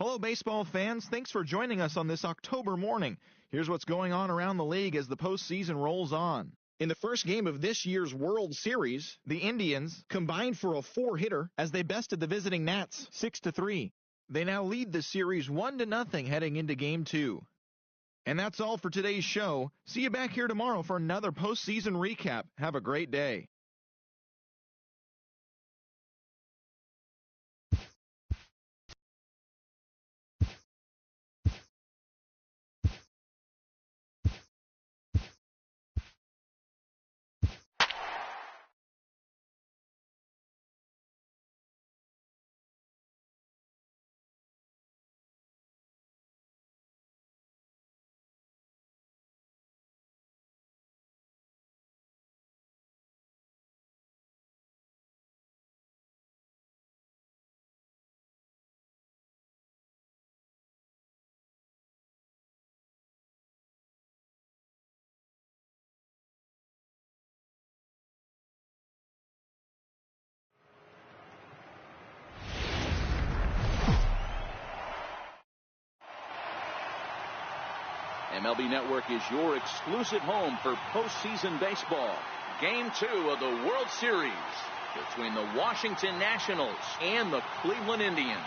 Hello, baseball fans. Thanks for joining us on this October morning. Here's what's going on around the league as the postseason rolls on. In the first game of this year's World Series, the Indians combined for a 4-hitter as they bested the visiting Nats 6-3. They now lead the series 1-0 heading into Game 2. And that's all for today's show. See you back here tomorrow for another postseason recap. Have a great day. MLB Network is your exclusive home for postseason baseball. Game 2 of the World Series between the Washington Nationals and the Cleveland Indians.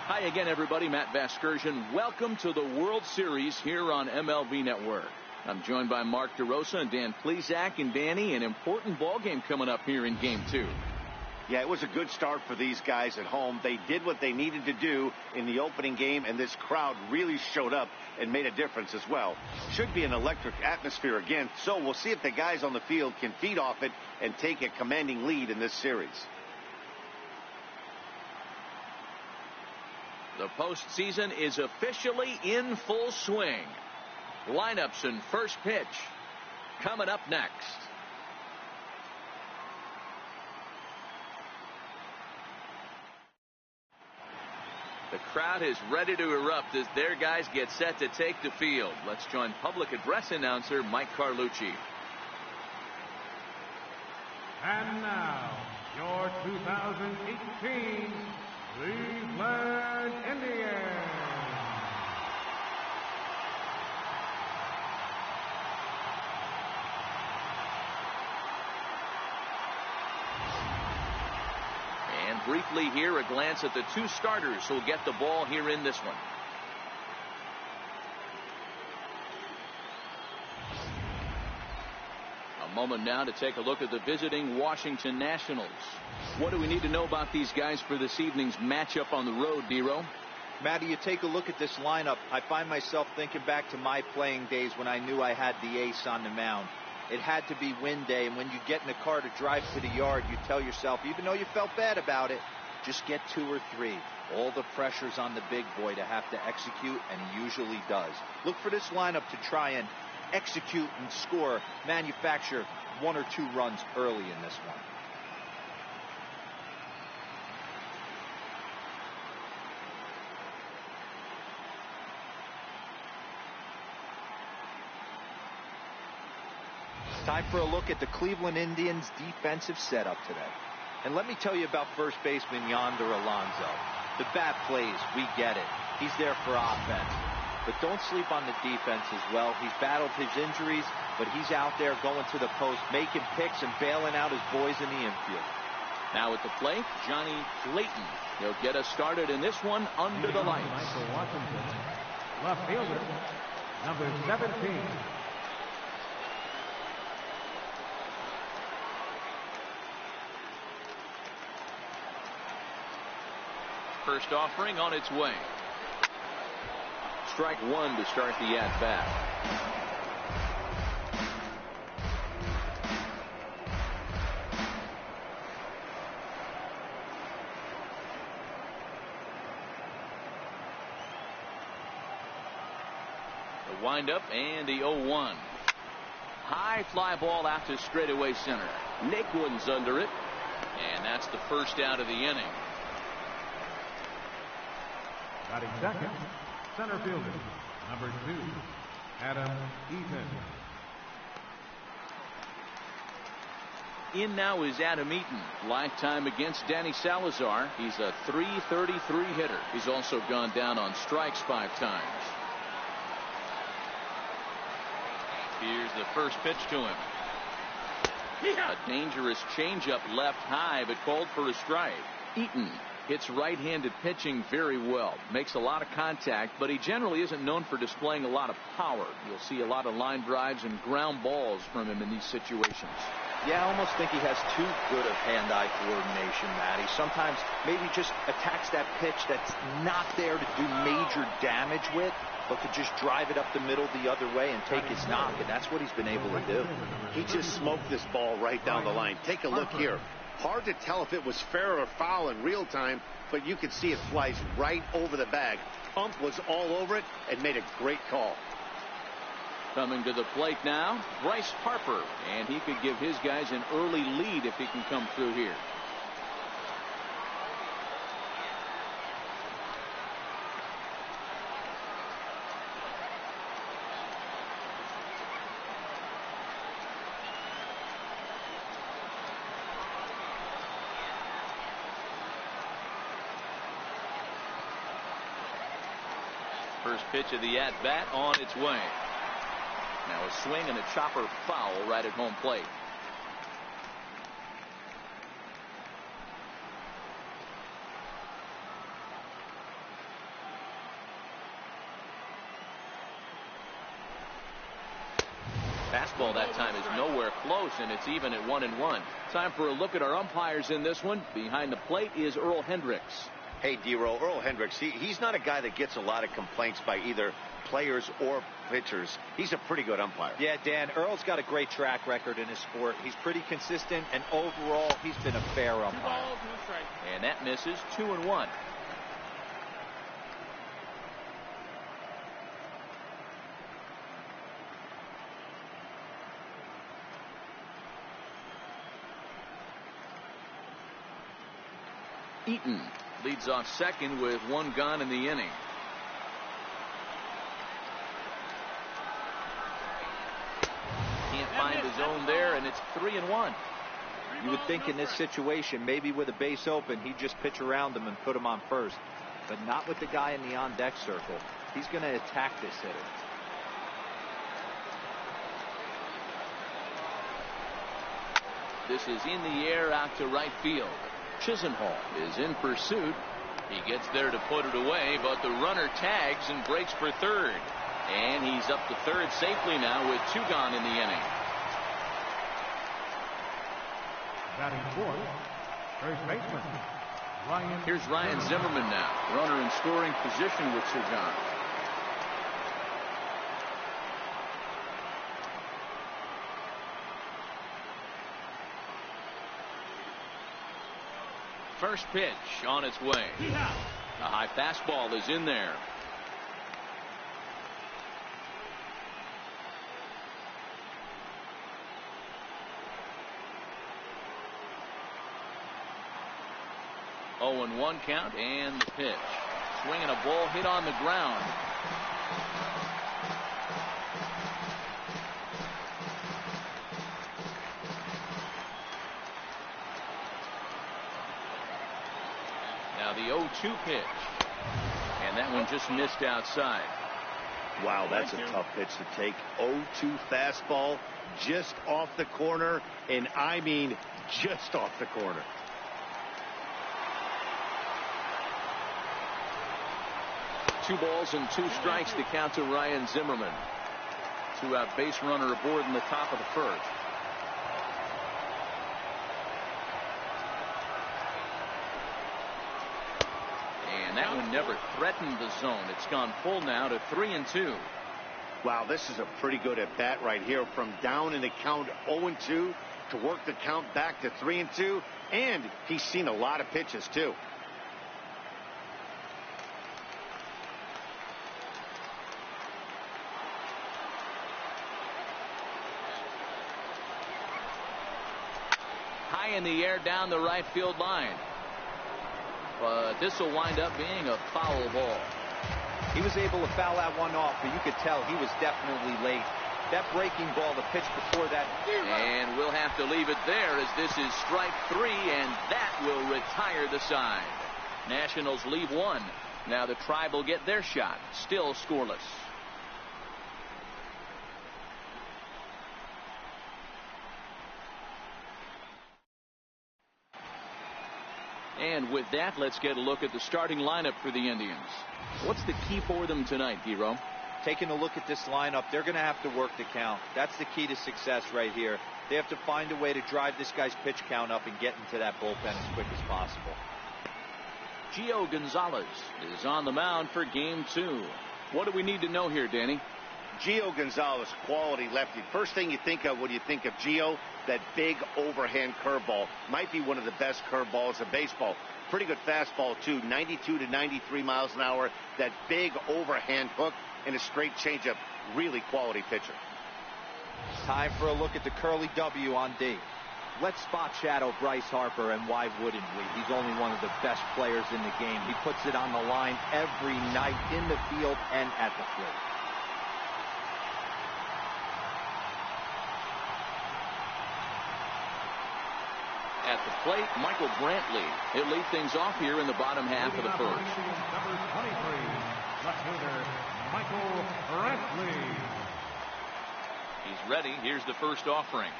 Hi again, everybody. Matt Vasgersian. Welcome to the World Series here on MLB Network. I'm joined by Mark DeRosa and Dan Plesac. And Danny, an important ball game coming up here in Game 2. Yeah, it was a good start for these guys at home. They did what they needed to do in the opening game, and this crowd really showed up and made a difference as well. Should be an electric atmosphere again, so we'll see if the guys on the field can feed off it and take a commanding lead in this series. The postseason is officially in full swing. Lineups and first pitch coming up next. The crowd is ready to erupt as their guys get set to take the field. Let's join public address announcer Mike Carlucci. And now, your 2018 Cleveland Indians. And briefly here, a glance at the two starters who'll get the ball here in this one. A moment now to take a look at the visiting Washington Nationals. What do we need to know about these guys for this evening's matchup on the road, Nero? Matty, you take a look at this lineup. I find myself thinking back to my playing days when I knew I had the ace on the mound. It had to be win day, and when you get in a car to drive to the yard, you tell yourself, even though you felt bad about it, just get 2 or 3. All the pressure's on the big boy to have to execute, and he usually does. Look for this lineup to try and execute and score, manufacture 1 or 2 runs early in this one. Time for a look at the Cleveland Indians' defensive setup today. And let me tell you about first baseman Yonder Alonso. The bat plays, we get it. He's there for offense. But don't sleep on the defense as well. He's battled his injuries, but he's out there going to the post, making picks and bailing out his boys in the infield. Now at the plate, Johnny Clayton. He'll get us started in this one under the lights. Michael Washington, left fielder, number 17. First offering on its way. Strike 1 to start the at-bat. The windup and the 0-1. High fly ball out to straightaway center. Naquin's under it, and that's the first out of the inning. Batting second, center fielder, number 2, Adam Eaton. In now is Adam Eaton. Lifetime against Danny Salazar. He's a .333 hitter. He's also gone down on strikes 5 times. Here's the first pitch to him. A dangerous changeup left high, but called for a strike. Eaton hits right-handed pitching very well. Makes a lot of contact, but he generally isn't known for displaying a lot of power. You'll see a lot of line drives and ground balls from him in these situations. Yeah, I almost think he has too good of hand-eye coordination, Matty. Sometimes maybe just attacks that pitch that's not there to do major damage with, but to just drive it up the middle the other way and take his knock, and that's what he's been able to do. He just smoked this ball right down the line. Take a look here. Hard to tell if it was fair or foul in real time, but you could see it flies right over the bag. Ump was all over it and made a great call. Coming to the plate now, Bryce Harper, and he could give his guys an early lead if he can come through here. First pitch of the at-bat on its way. Now a swing and a chopper foul right at home plate. Fastball that time is nowhere close, and it's even at 1-1. Time for a look at our umpires in this one. Behind the plate is Earl Hendricks. Hey, D-Roll, Earl Hendricks, he's not a guy that gets a lot of complaints by either players or pitchers. He's a pretty good umpire. Yeah, Dan, Earl's got a great track record in his sport. He's pretty consistent, and overall, he's been a fair umpire. And that misses. 2-1. Eaton leads off second with 1 gone in the inning. Can't find his own there, and it's 3-1. You would think in this situation, maybe with a base open, he'd just pitch around him and put him on first. But not with the guy in the on-deck circle. He's going to attack this hitter. This is in the air out to right field. Chisenhall is in pursuit. He gets there to put it away, but the runner tags and breaks for third. And he's up to third safely now with 2 gone in the inning. Batting fourth, first baseman, Ryan. Here's Ryan Zimmerman now. Runner in scoring position with 2 gone. First pitch on its way. A high fastball is in there. Oh, and 1 count, and the pitch. Swinging a ball hit on the ground. Now the 0-2 pitch, and that one just missed outside. Wow, that's a tough pitch to take. 0-2 fastball just off the corner, and I mean just off the corner. Two balls and 2 strikes to count to Ryan Zimmerman. 2-out base runner aboard in the top of the first. And that one never threatened the zone. It's gone full now to 3-2. Wow, this is a pretty good at bat right here, from down in the count 0-2 to work the count back to 3-2, and he's seen a lot of pitches too. High in the air down the right field line. But this will wind up being a foul ball. He was able to foul that one off, but you could tell he was definitely late. That breaking ball, the pitch before that. And we'll have to leave it there as this is strike 3, and that will retire the side. Nationals leave 1. Now the Tribe will get their shot. Still scoreless. And with that, let's get a look at the starting lineup for the Indians. What's the key for them tonight, Hero? Taking a look at this lineup, they're going to have to work the count. That's the key to success right here. They have to find a way to drive this guy's pitch count up and get into that bullpen as quick as possible. Gio Gonzalez is on the mound for game 2. What do we need to know here, Danny? Gio Gonzalez, quality lefty. First thing you think of when you think of Gio, that big overhand curveball. Might be one of the best curveballs in baseball. Pretty good fastball, too. 92 to 93 miles an hour. That big overhand hook and a straight changeup. Really quality pitcher. Time for a look at the curly W on D. Let's spot shadow Bryce Harper, and why wouldn't we? He's only one of the best players in the game. He puts it on the line every night in the field and at the plate. At the plate, Michael Brantley. He'll lead things off here in the bottom half of the first. Number 23, left fielder Michael Brantley. He's ready. Here's the first offering.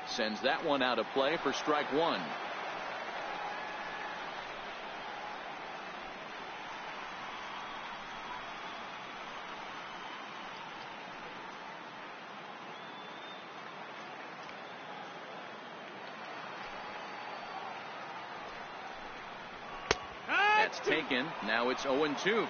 Sends that one out of play for strike 1. That's taken. Now it's 0-2. 0-2.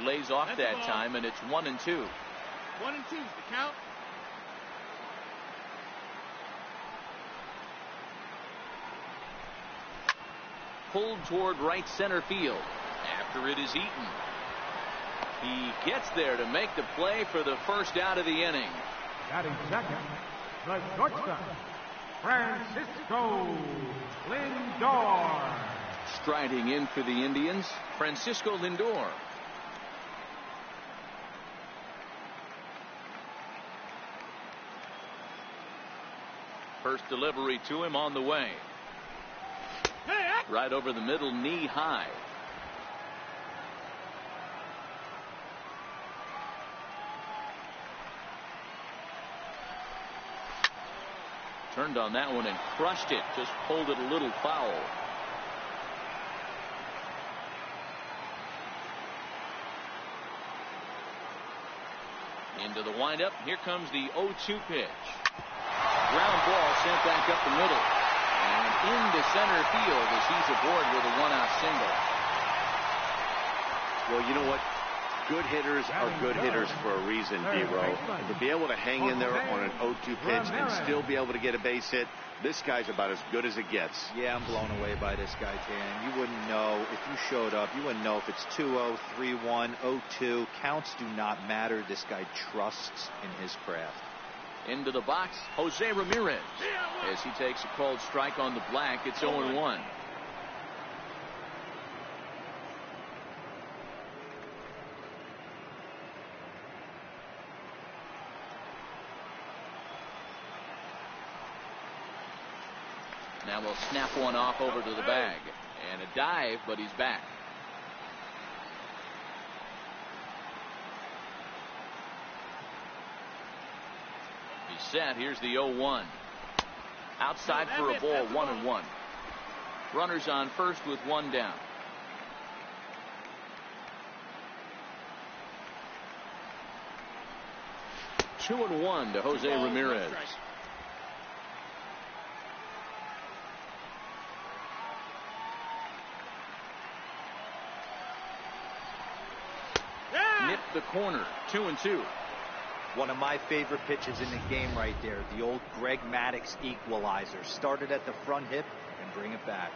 Lays off that time, and it's 1-2. 1-2 is the count. Pulled toward right center field after it is eaten. He gets there to make the play for the first out of the inning. Batting second, the shortstop, Francisco Lindor. Striding in for the Indians, Francisco Lindor. First delivery to him on the way. Right over the middle, knee high. Turned on that one and crushed it. Just pulled it a little foul. Into the windup. Here comes the 0-2 pitch. Ground ball sent back up the middle. And into center field as he's aboard with a 1-out single. Well, you know what? Good hitters are good hitters for a reason, D-Row. And to be able to hang in there on an 0-2 pitch and still be able to get a base hit, this guy's about as good as it gets. Yeah, I'm blown away by this guy, Dan. You wouldn't know if you showed up. You wouldn't know if it's 2-0, 3-1, 0-2. Counts do not matter. This guy trusts in his craft. Into the box, Jose Ramirez. As he takes a called strike on the black, it's 0-1. Now we'll snap one off over to the bag. And a dive, but he's back. He's set. Here's the 0-1. Outside for a ball, 1-1. Runners on first with one down. Two and one to Jose Ramirez. Nipped the corner. 2-2. One of my favorite pitches in the game right there. The old Greg Maddux equalizer. Started at the front hip and bring it back.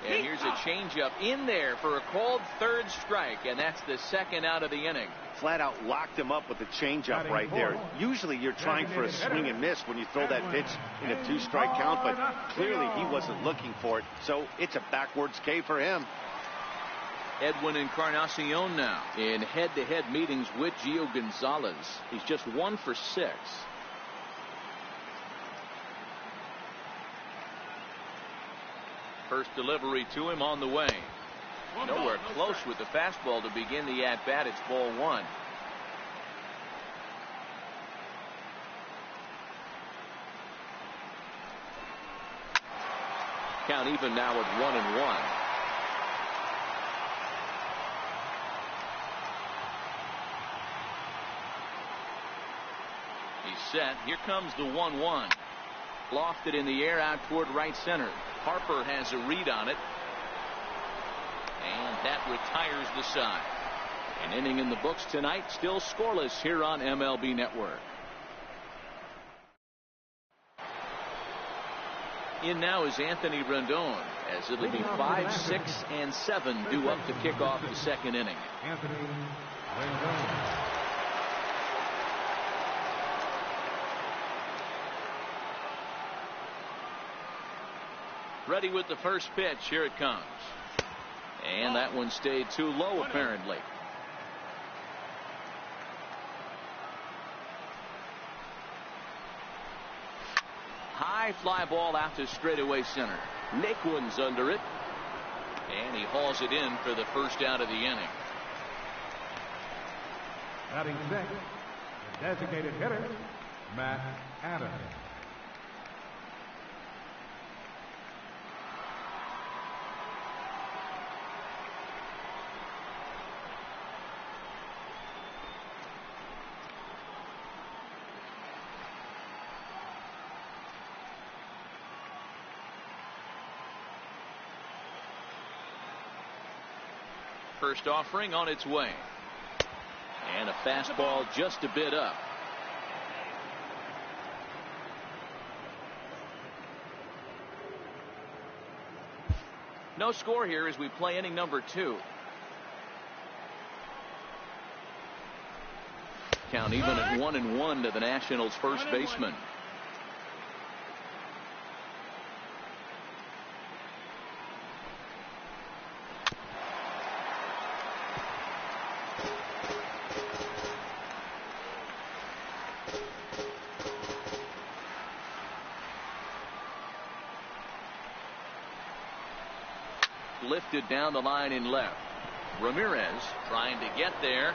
And here's a changeup in there for a called third strike, and that's the second out of the inning. Flat out locked him up with the changeup right there. Usually you're trying for a swing and miss when you throw that pitch in a 2-strike count, but clearly he wasn't looking for it, so it's a backwards K for him. Edwin Encarnacion now in head-to-head meetings with Gio Gonzalez. He's just 1 for 6. First delivery to him on the way. Nowhere close with the fastball to begin the at-bat. It's ball 1. Count even now at 1-1. He's set. Here comes the 1-1. Lofted in the air out toward right center. Harper has a read on it. And that retires the side. An inning in the books tonight, still scoreless here on MLB Network. In now is Anthony Rendon, as it'll be 5, 6, and 7 due up to kick off the second inning. Anthony Rendon. Ready with the first pitch. Here it comes. And that one stayed too low, apparently. High fly ball out to straightaway center. Naquin's under it. And he hauls it in for the first out of the inning. Batting sixth, the designated hitter, Matt Adams. First offering on its way. And a fastball just a bit up. No score here as we play inning number 2. Count even at 1-1 to the Nationals' first baseman. Lifted down the line in left. Ramirez trying to get there,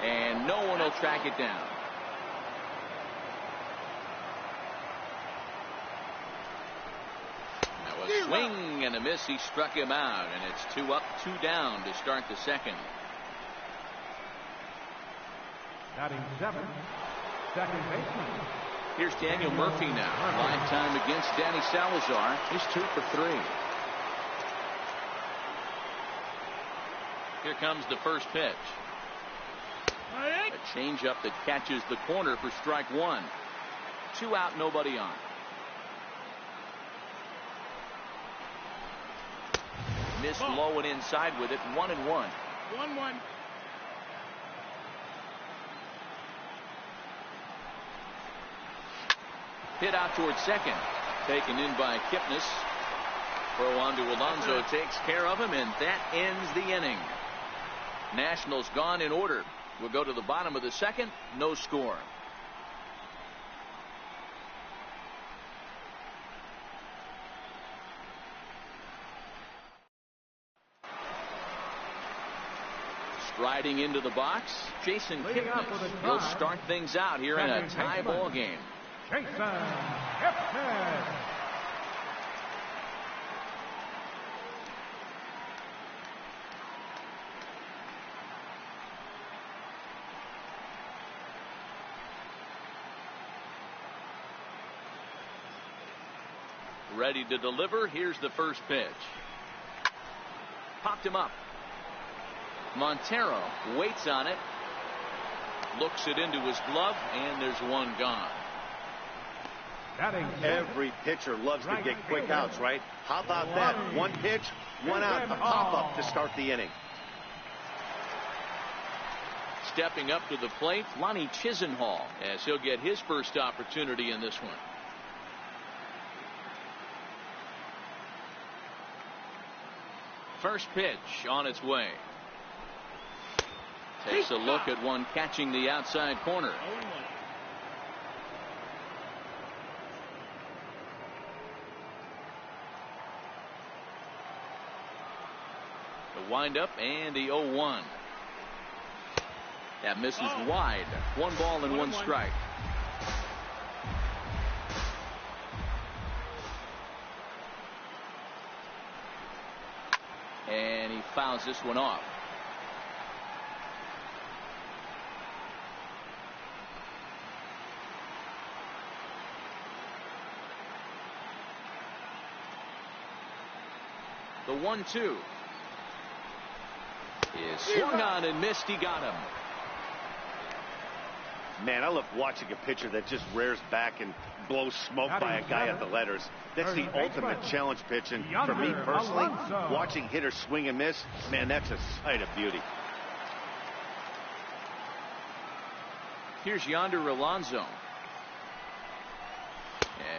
and no one will track it down. That was a swing and a miss. He struck him out, and it's 2 up, 2 down to start the second. Batting seventh, second baseman. Here's Daniel Murphy now. Live time against Danny Salazar. He's 2 for 3. Here comes the first pitch. A changeup that catches the corner for strike 1. 2 out, nobody on. Missed low and inside with it. 1-1. 1-1. Hit out towards second. Taken in by Kipnis. Throw on to Alonso, takes care of him, and that ends the inning. Nationals gone in order. We'll go to the bottom of the second. No score. Striding into the box, Jason Kipnis. He'll start things out here in a tie ball game. Jason Kipnis. Ready to deliver. Here's the first pitch. Popped him up. Montero waits on it. Looks it into his glove, and there's one gone. Every pitcher loves to get quick outs, right? How about that? One pitch, one out, a pop-up to start the inning. Stepping up to the plate, Lonnie Chisenhall, as he'll get his first opportunity in this one. First pitch on its way. Takes a look at one catching the outside corner. The windup and the 0-1. That misses wide. 1 ball and 1 strike. And he fouls this one off. The 1-2 is swung on and missed. He got him. Man, I love watching a pitcher that just rears back and blows smoke by a guy at the letters. That's the ultimate challenge pitch. And for me personally, watching hitters swing and miss, man, that's a sight of beauty. Here's Yonder Alonso.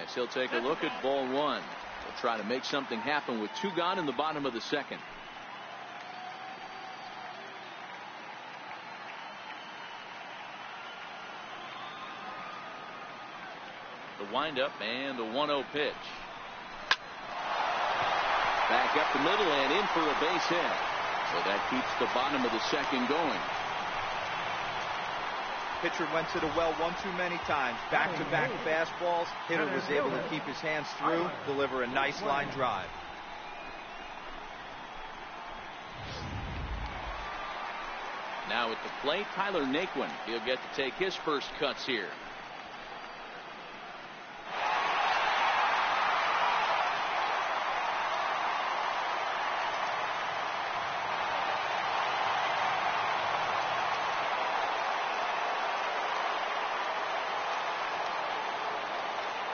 As he'll take a look at ball 1. He'll try to make something happen with 2 gone in the bottom of the second. The windup and the 1-0 pitch. Back up the middle and in for a base hit. So that keeps the bottom of the second going. Pitcher went to the well one too many times. Back-to-back fastballs. Hitter was able to keep his hands through, deliver a nice line drive. Now at the plate, Tyler Naquin. He'll get to take his first cuts here.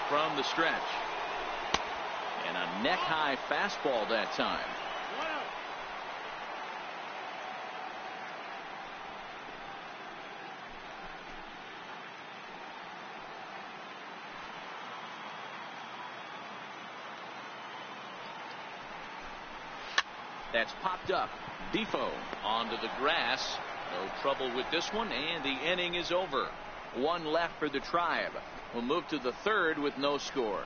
From the stretch. And a neck-high fastball that time. That's popped up. Defoe onto the grass. No trouble with this one, and the inning is over. 1 left for the Tribe. We'll move to the 3rd with no score.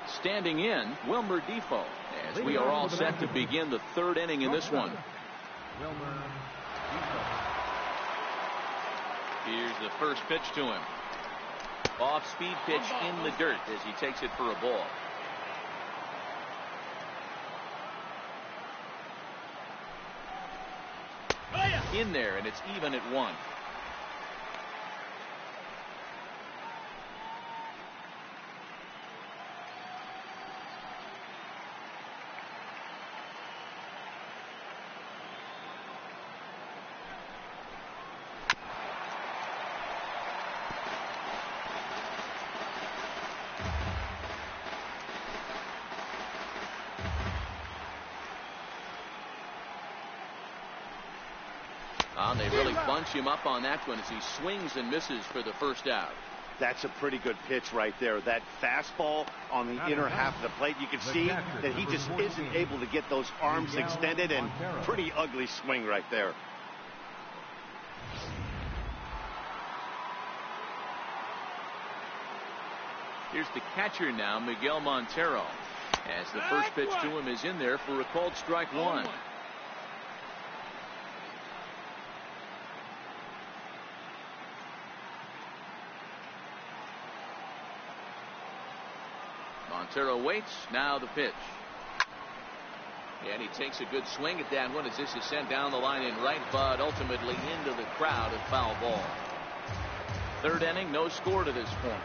Standing in, Wilmer Defoe, as we are all set to begin the 3rd inning in this one. Here's the first pitch to him. Off-speed pitch in the dirt as he takes it for a ball. In there, and it's even at 1. They really bunch him up on that one as he swings and misses for the first out. That's a pretty good pitch right there. That fastball on the inner half of the plate. You can see that he just isn't able to get those arms extended, and pretty ugly swing right there. Here's the catcher now, Miguel Montero, as the first pitch to him is in there for a called strike 1. Montero waits. Now the pitch. And he takes a good swing at that one as this is sent down the line in right, but ultimately into the crowd at foul ball. 3rd inning, no score to this point.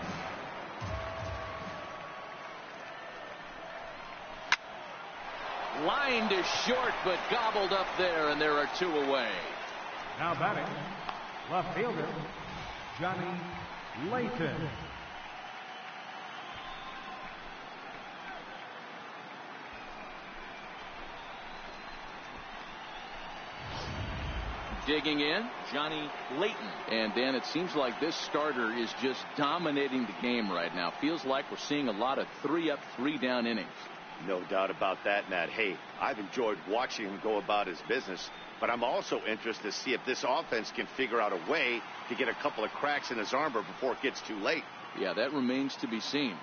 Line to short, but gobbled up there, and there are 2 away. Now batting, left fielder, Johnny Layton. Digging in, Johnny Layton. And Dan, it seems like this starter is just dominating the game right now. Feels like we're seeing a lot of 3-up, 3-down innings. No doubt about that, Matt. Hey, I've enjoyed watching him go about his business, but I'm also interested to see if this offense can figure out a way to get a couple of cracks in his armor before it gets too late. Yeah, that remains to be seen.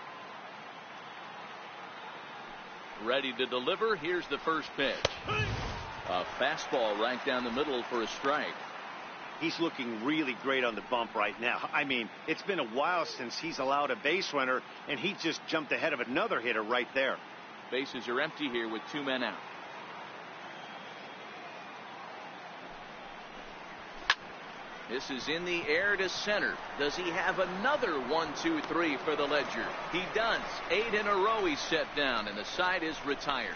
Ready to deliver. Here's the first pitch. A fastball right down the middle for a strike. He's looking really great on the bump right now. I mean, it's been a while since he's allowed a base runner, and he just jumped ahead of another hitter right there. Bases are empty here with 2 men out. This is in the air to center. Does he have another 1-2-3 for the Ledger? He does. 8 in a row he's set down, and the side is retired.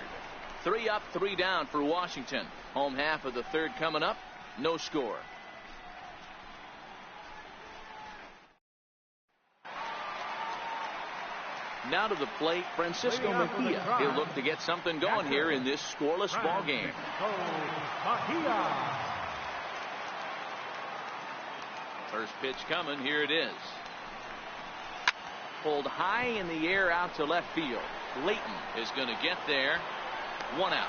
3 up, 3 down for Washington. Home half of the 3rd coming up. No score. Now to the plate, Francisco Mejia. He'll look to get something going here in this scoreless ball game. First pitch coming. Here it is. Pulled high in the air out to left field. Layton is going to get there. 1 out.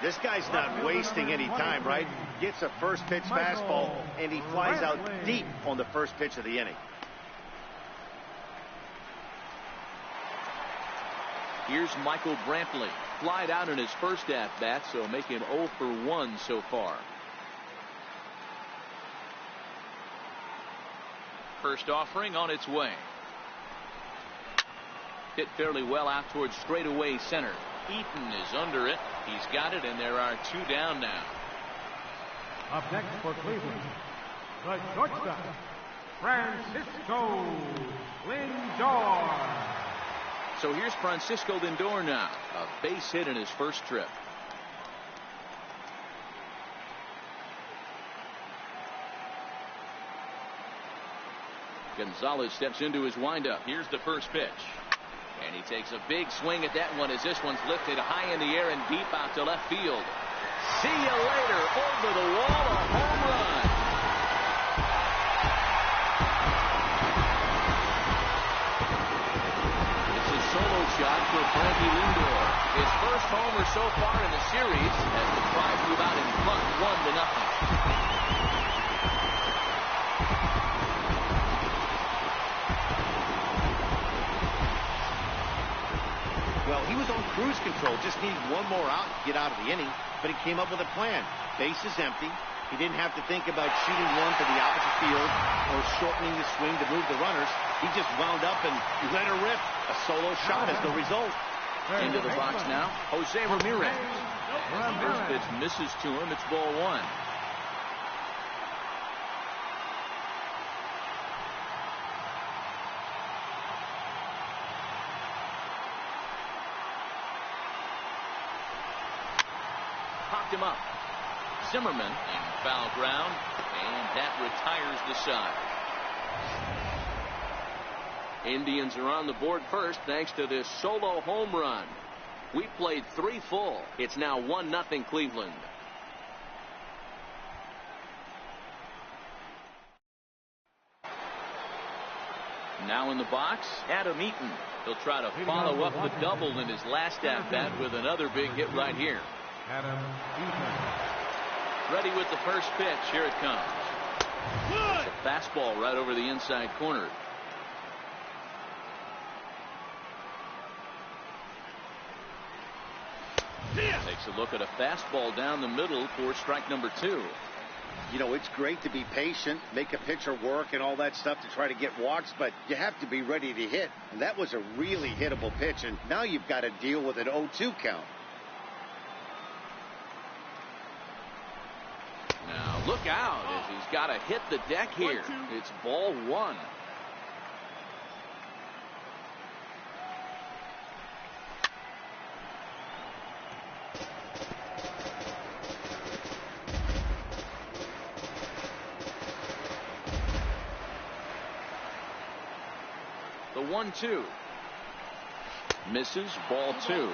This guy's not wasting any time, right? Gets a first pitch fastball, and he flies out deep on the first pitch of the inning. Here's Michael Brantley. Flied out in his first at-bat, so make him 0 for 1 so far. First offering on its way. Hit fairly well out towards straightaway center. Eaton is under it. He's got it, and there are 2 down now. Up next for Cleveland, the shortstop, Francisco Lindor. So here's Francisco Lindor now. A base hit in his first trip. Gonzalez steps into his windup. Here's the first pitch. And he takes a big swing at that one as this one's lifted high in the air and deep out to left field. See you later. Over the wall, a home run. It's a solo shot for Frankie Lindor. His first homer so far in the series as the Tribe move out in front 1-0. Well, he was on cruise control, just needed 1 more out to get out of the inning, but he came up with a plan. Base is empty. He didn't have to think about shooting one to the opposite field or shortening the swing to move the runners. He just wound up and let her rip. A solo shot as the result. Into the box now, Jose Ramirez. The first pitch misses to him. It's ball 1. Popped him up. Zimmerman in foul ground, and that retires the side. Indians are on the board first thanks to this solo home run. We played 3 full. It's now 1-0 Cleveland. Now in the box, Adam Eaton. He'll try to follow up the double in his last at-bat with another big hit right here. Adam Eaton. Ready with the first pitch. Here it comes. It's a fastball right over the inside corner. Takes a look at a fastball down the middle for strike number 2. You know, it's great to be patient, make a pitcher work and all that stuff to try to get walks, but you have to be ready to hit. And that was a really hittable pitch, and now you've got to deal with an 0-2 count. Now look out as he's got to hit the deck here. It's ball 1. The 1-2. Misses. Ball 2.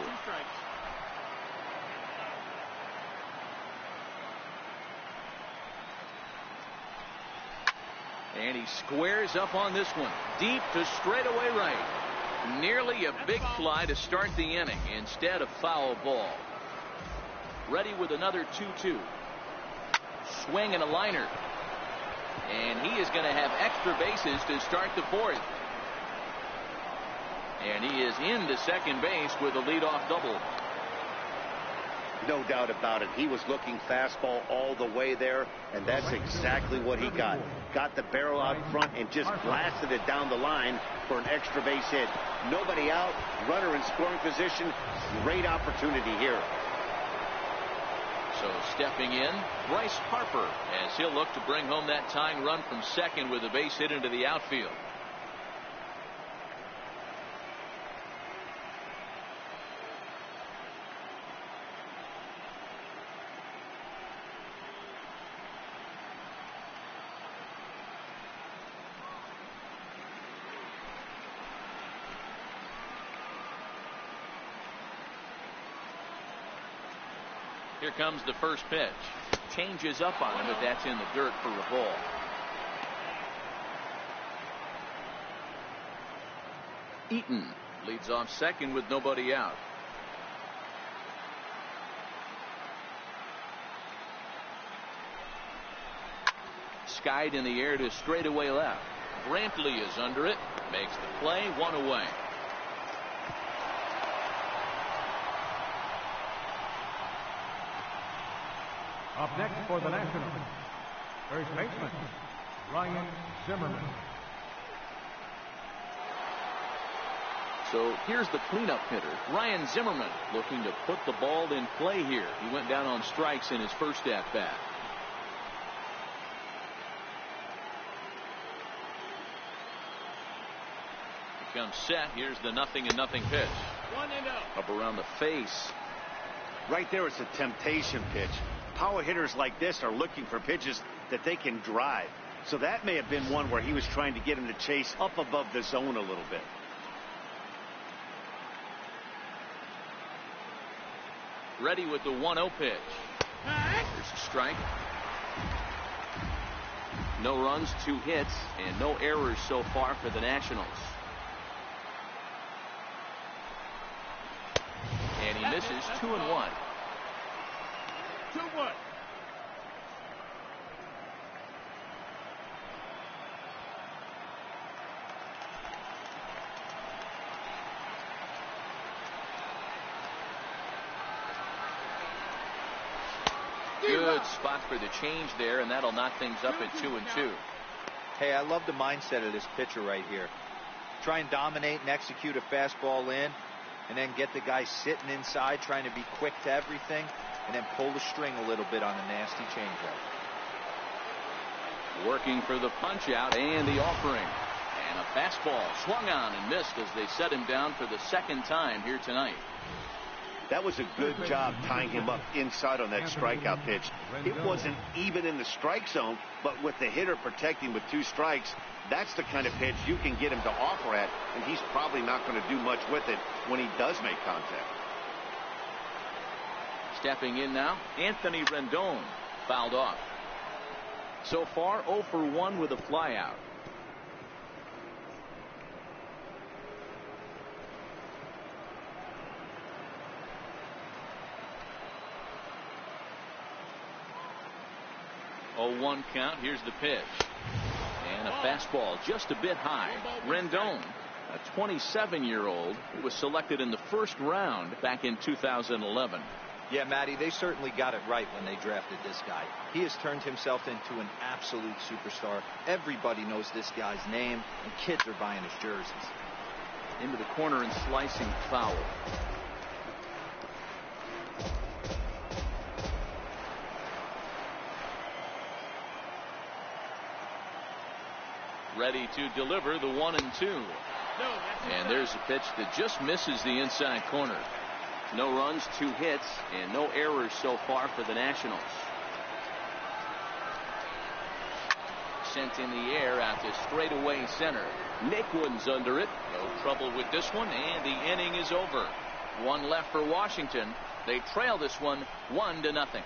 And he squares up on this one. Deep to straightaway right. Nearly a big fly to start the inning. Instead, a foul ball. Ready with another 2-2. Swing and a liner. And he is going to have extra bases to start the fourth. And he is into second base with a leadoff double. No doubt about it. He was looking fastball all the way there, and that's exactly what he got. Got the barrel out front and just blasted it down the line for an extra base hit. Nobody out, runner in scoring position. Great opportunity here. So stepping in, Bryce Harper, as he'll look to bring home that tying run from second with a base hit into the outfield. Here comes the first pitch. Changes up on him, but that's in the dirt for a ball. Eaton leads off second with nobody out. Skied in the air to straightaway left. Brantley is under it. Makes the play. One away. Up next for the Nationals, first baseman, Ryan Zimmerman. So here's the cleanup hitter, Ryan Zimmerman, looking to put the ball in play here. He went down on strikes in his first at-bat. He comes set. Here's the 0-0 pitch. 1-0. Up around the face. Right there, it's a temptation pitch. Power hitters like this are looking for pitches that they can drive. So that may have been one where he was trying to get him to chase up above the zone a little bit. Ready with the 1-0 pitch. There's a strike. No runs, 2 hits, and no errors so far for the Nationals. And he misses 2-1. 2-1. Good spot for the change there, and that'll knock things up at 2-2. Hey, I love the mindset of this pitcher right here. Try and dominate and execute a fastball in, and then get the guy sitting inside trying to be quick to everything, and then pull the string a little bit on a nasty changeup. Working for the punch out and the offering. And a fastball swung on and missed as they set him down for the second time here tonight. That was a good job tying him up inside on that strikeout pitch. It wasn't even in the strike zone, but with the hitter protecting with 2 strikes, that's the kind of pitch you can get him to offer at, and he's probably not going to do much with it when he does make contact. Stepping in now, Anthony Rendon, fouled off. So far 0 for 1 with a flyout. Oh, 1 count. Here's the pitch. And a fastball just a bit high. Rendon, a 27-year-old, was selected in the first round back in 2011. Yeah, Matty, they certainly got it right when they drafted this guy. He has turned himself into an absolute superstar. Everybody knows this guy's name, and kids are buying his jerseys. Into the corner and slicing foul. Ready to deliver the 1-2. And there's a pitch that just misses the inside corner. No runs, 2 hits, and no errors so far for the Nationals. sent in the air out to straightaway center. Nick Wooden's under it. No trouble with this one, and the inning is over. One left for Washington. They trail this one 1-0.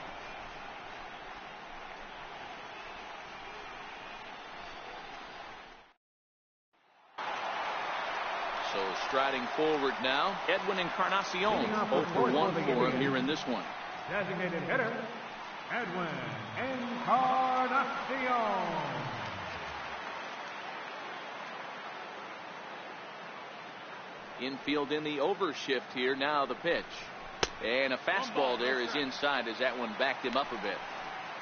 So striding forward now, Edwin Encarnacion. 0 for 1 for him here in this one. Designated hitter, Edwin Encarnacion. Infield in the overshift here. Now the pitch. And a fastball there is inside as that one backed him up a bit.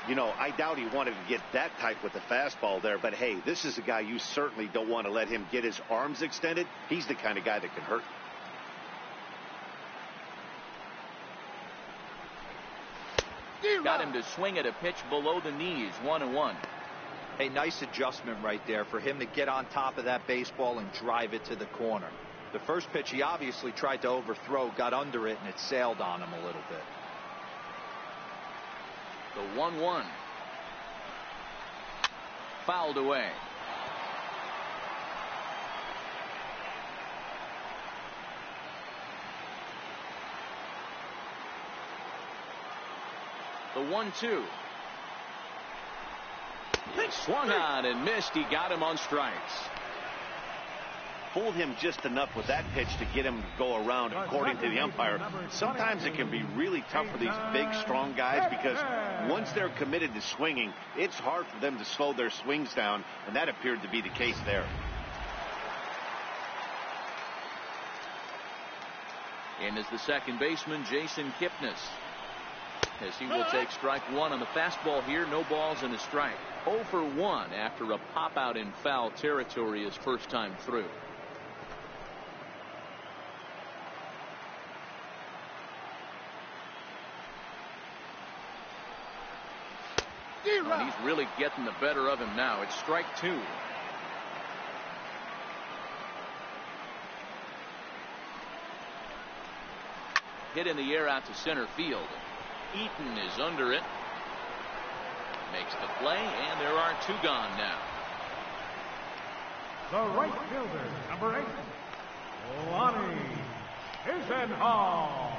You know, I doubt he wanted to get that type with the fastball there, but hey, this is a guy you certainly don't want to let him get his arms extended. He's the kind of guy that can hurt. Got him to swing at a pitch below the knees. 1-1. A nice adjustment right there for him to get on top of that baseball and drive it to the corner. The first pitch he obviously tried to overthrow, got under it, and it sailed on him a little bit. The 1-1. Fouled away. The 1-2. Swung on and missed. He got him on strikes. Fooled him just enough with that pitch to get him to go around, according to the umpire. Sometimes it can be really tough for these big, strong guys because once they're committed to swinging, it's hard for them to slow their swings down, and that appeared to be the case there. In is the second baseman, Jason Kipnis, as he will take strike one on the fastball here. No balls and a strike. 0 for 1 after a pop out in foul territory his first time through. And he's really getting the better of him now. It's strike 2. Hit in the air out to center field. Eaton is under it. Makes the play, and there are 2 gone now. The right fielder, number 8, Lonnie Chisenhall.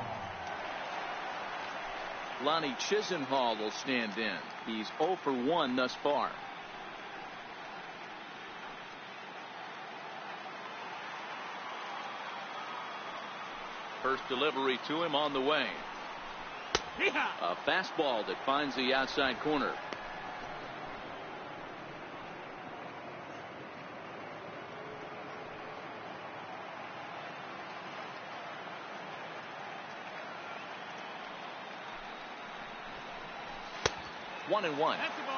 Lonnie Chisenhall will stand in. He's 0 for 1 thus far. First delivery to him on the way. A fastball that finds the outside corner. One and one. That's the ball.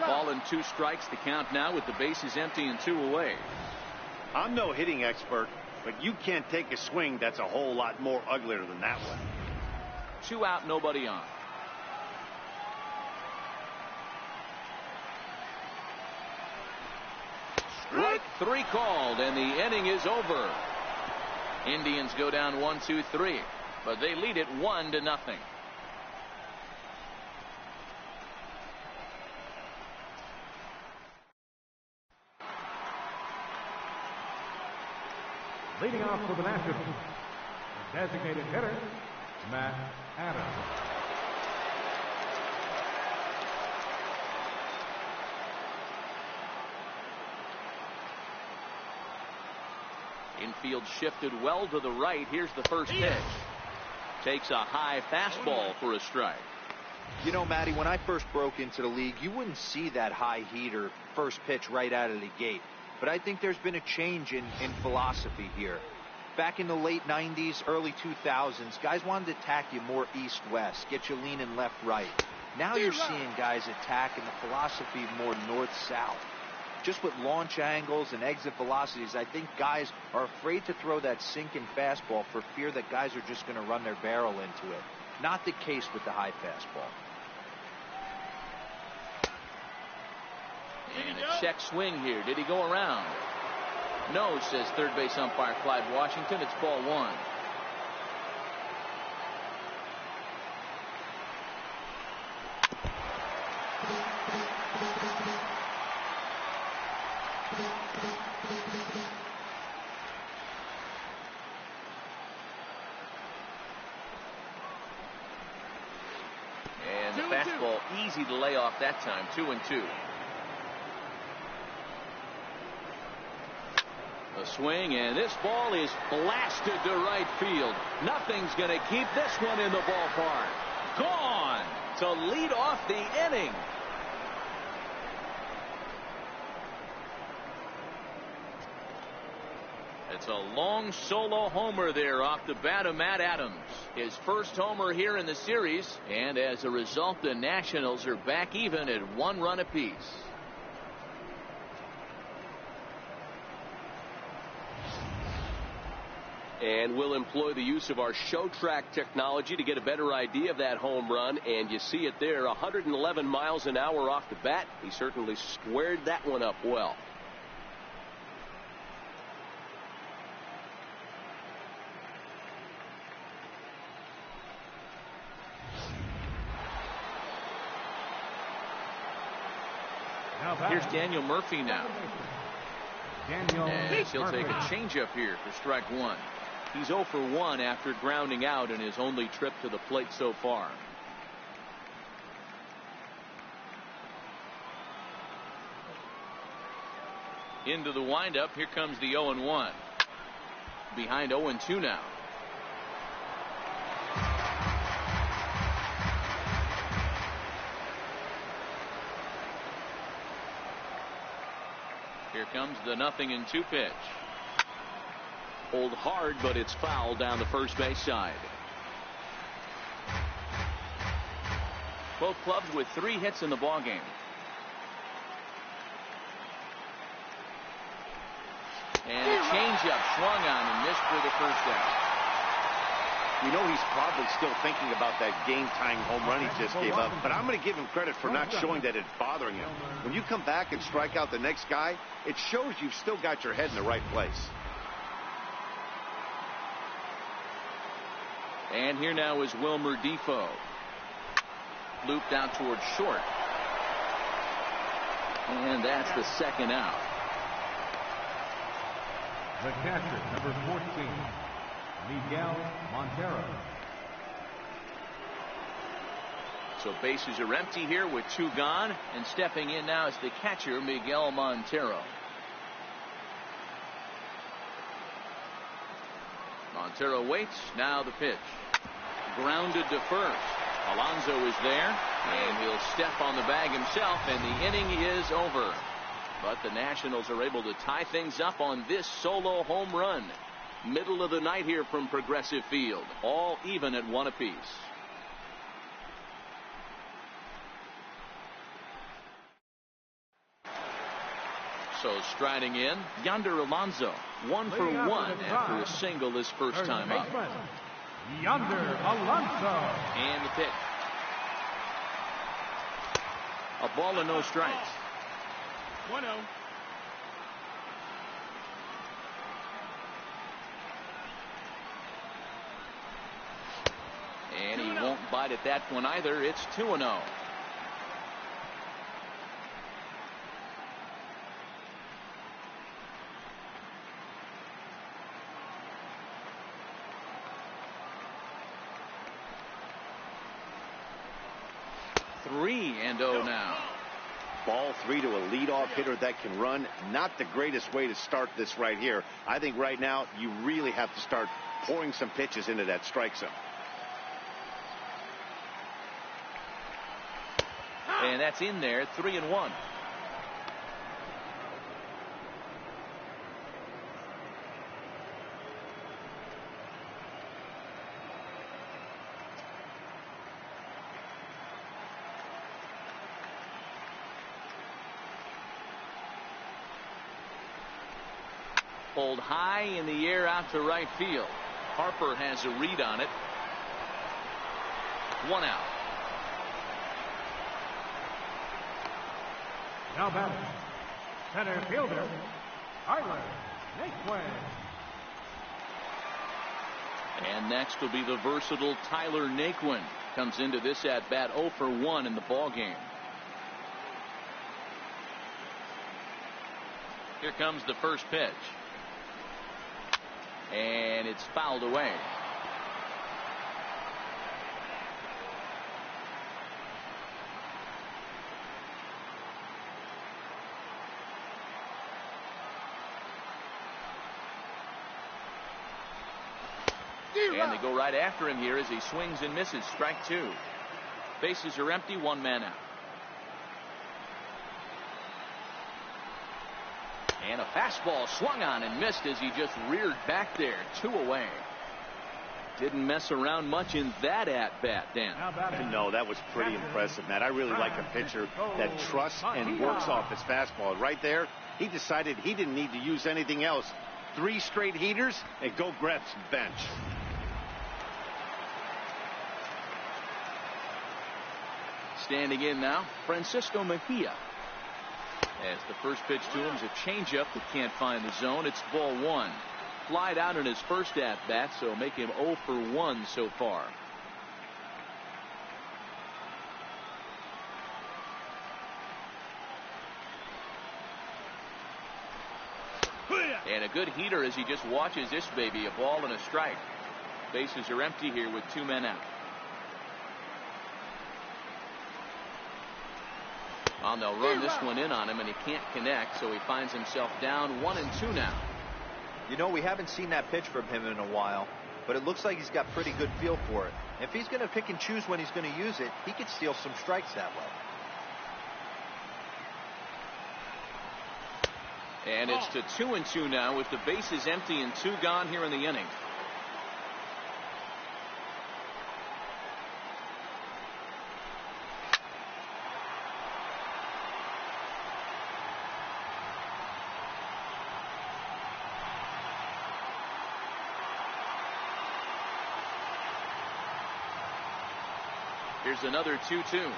Ball and 2 strikes to count now with the bases empty and 2 away. I'm no hitting expert, but you can't take a swing that's a whole lot more uglier than that one. 2 out, nobody on. Strike 3 called, and the inning is over. Indians go down 1-2-3, but they lead it 1-0. Leading off for the Nationals, the designated hitter, Matt Adams. Infield shifted well to the right. Here's the first pitch. Takes a high fastball for a strike. You know, Matty, when I first broke into the league, you wouldn't see that high heater first pitch right out of the gate. But I think there's been a change in philosophy here. Back in the late 90s, early 2000s, guys wanted to attack you more east-west, get you leaning left-right. Now you're seeing guys attack in the philosophy more north-south. Just with launch angles and exit velocities, I think guys are afraid to throw that sinking fastball for fear that guys are just going to run their barrel into it. Not the case with the high fastball. And a check swing here. Did he go around? No, says third base umpire Clyde Washington. It's ball one. And the fastball easy to lay off that time. 2-2. A swing, and this ball is blasted to right field. Nothing's going to keep this one in the ballpark. Gone to lead off the inning. It's a long solo homer there off the bat of Matt Adams. His first homer here in the series, and as a result, the Nationals are back even at 1 run apiece. And we'll employ the use of our show track technology to get a better idea of that home run. And you see it there, 111 miles an hour off the bat. He certainly squared that one up well. Here's Daniel Murphy now. And he'll take a changeup here for strike one. He's 0 for 1 after grounding out in his only trip to the plate so far. Into the windup. Here comes the 0-1. Behind 0-2 now. Here comes the 0-2 pitch. Hold hard, but it's foul down the first base side. Both clubs with 3 hits in the ballgame. And a changeup swung on and missed for the first out. You know he's probably still thinking about that game-tying home run he just gave up, but I'm going to give him credit for not showing that it's bothering him. When you come back and strike out the next guy, it shows you've still got your head in the right place. And here now is Wilmer Defoe. Looped out towards short. And that's the second out. The catcher, number 14, Miguel Montero. So bases are empty here with 2 gone, and stepping in now is the catcher, Miguel Montero. Montero waits. Now the pitch. Grounded to first. Alonso is there, and he'll step on the bag himself, and the inning is over. But the Nationals are able to tie things up on this solo home run. Middle of the night here from Progressive Field. All even at 1 apiece. So striding in, Yonder Alonso. 1 for 1 after a single his first time up. Yonder Alonso. And the pitch. A ball and no strikes. 1-0. And he won't bite at that one either. It's 2-0. Three and 0 now. Ball 3 to a leadoff hitter that can run. Not the greatest way to start this right here. I think right now you really have to start pouring some pitches into that strike zone. And that's in there. 3-1. Pulled high in the air out to right field. Harper has a read on it. 1 out. Now batting, Center fielder, Tyler Naquin. And next will be the versatile Tyler Naquin. Comes into this at bat 0 for 1 in the ball game. Here comes the first pitch. And it's fouled away. And they go right after him here as he swings and misses. Strike 2. Bases are empty, 1 man out. And a fastball swung on and missed as he just reared back there. 2 away. Didn't mess around much in that at-bat, Dan. No, that was pretty impressive, Matt. I really like a pitcher that trusts and works off his fastball. Right there, he decided he didn't need to use anything else. 3 straight heaters and go grab some bench. Standing in now, Francisco Mejia. As the first pitch to him is a changeup that can't find the zone. It's ball 1. Flied out in his first at-bat, so make him 0 for 1 so far. And a good heater as he just watches this baby. A ball and a strike. Bases are empty here with 2 men out. Well, they'll run this one in on him, and he can't connect, so he finds himself down 1 and 2 now. You know, we haven't seen that pitch from him in a while, but it looks like he's got pretty good feel for it. If he's going to pick and choose when he's going to use it, he could steal some strikes that way. And it's to 2 and 2 now with the bases empty and 2 gone here in the inning. Here's another 2-2. There's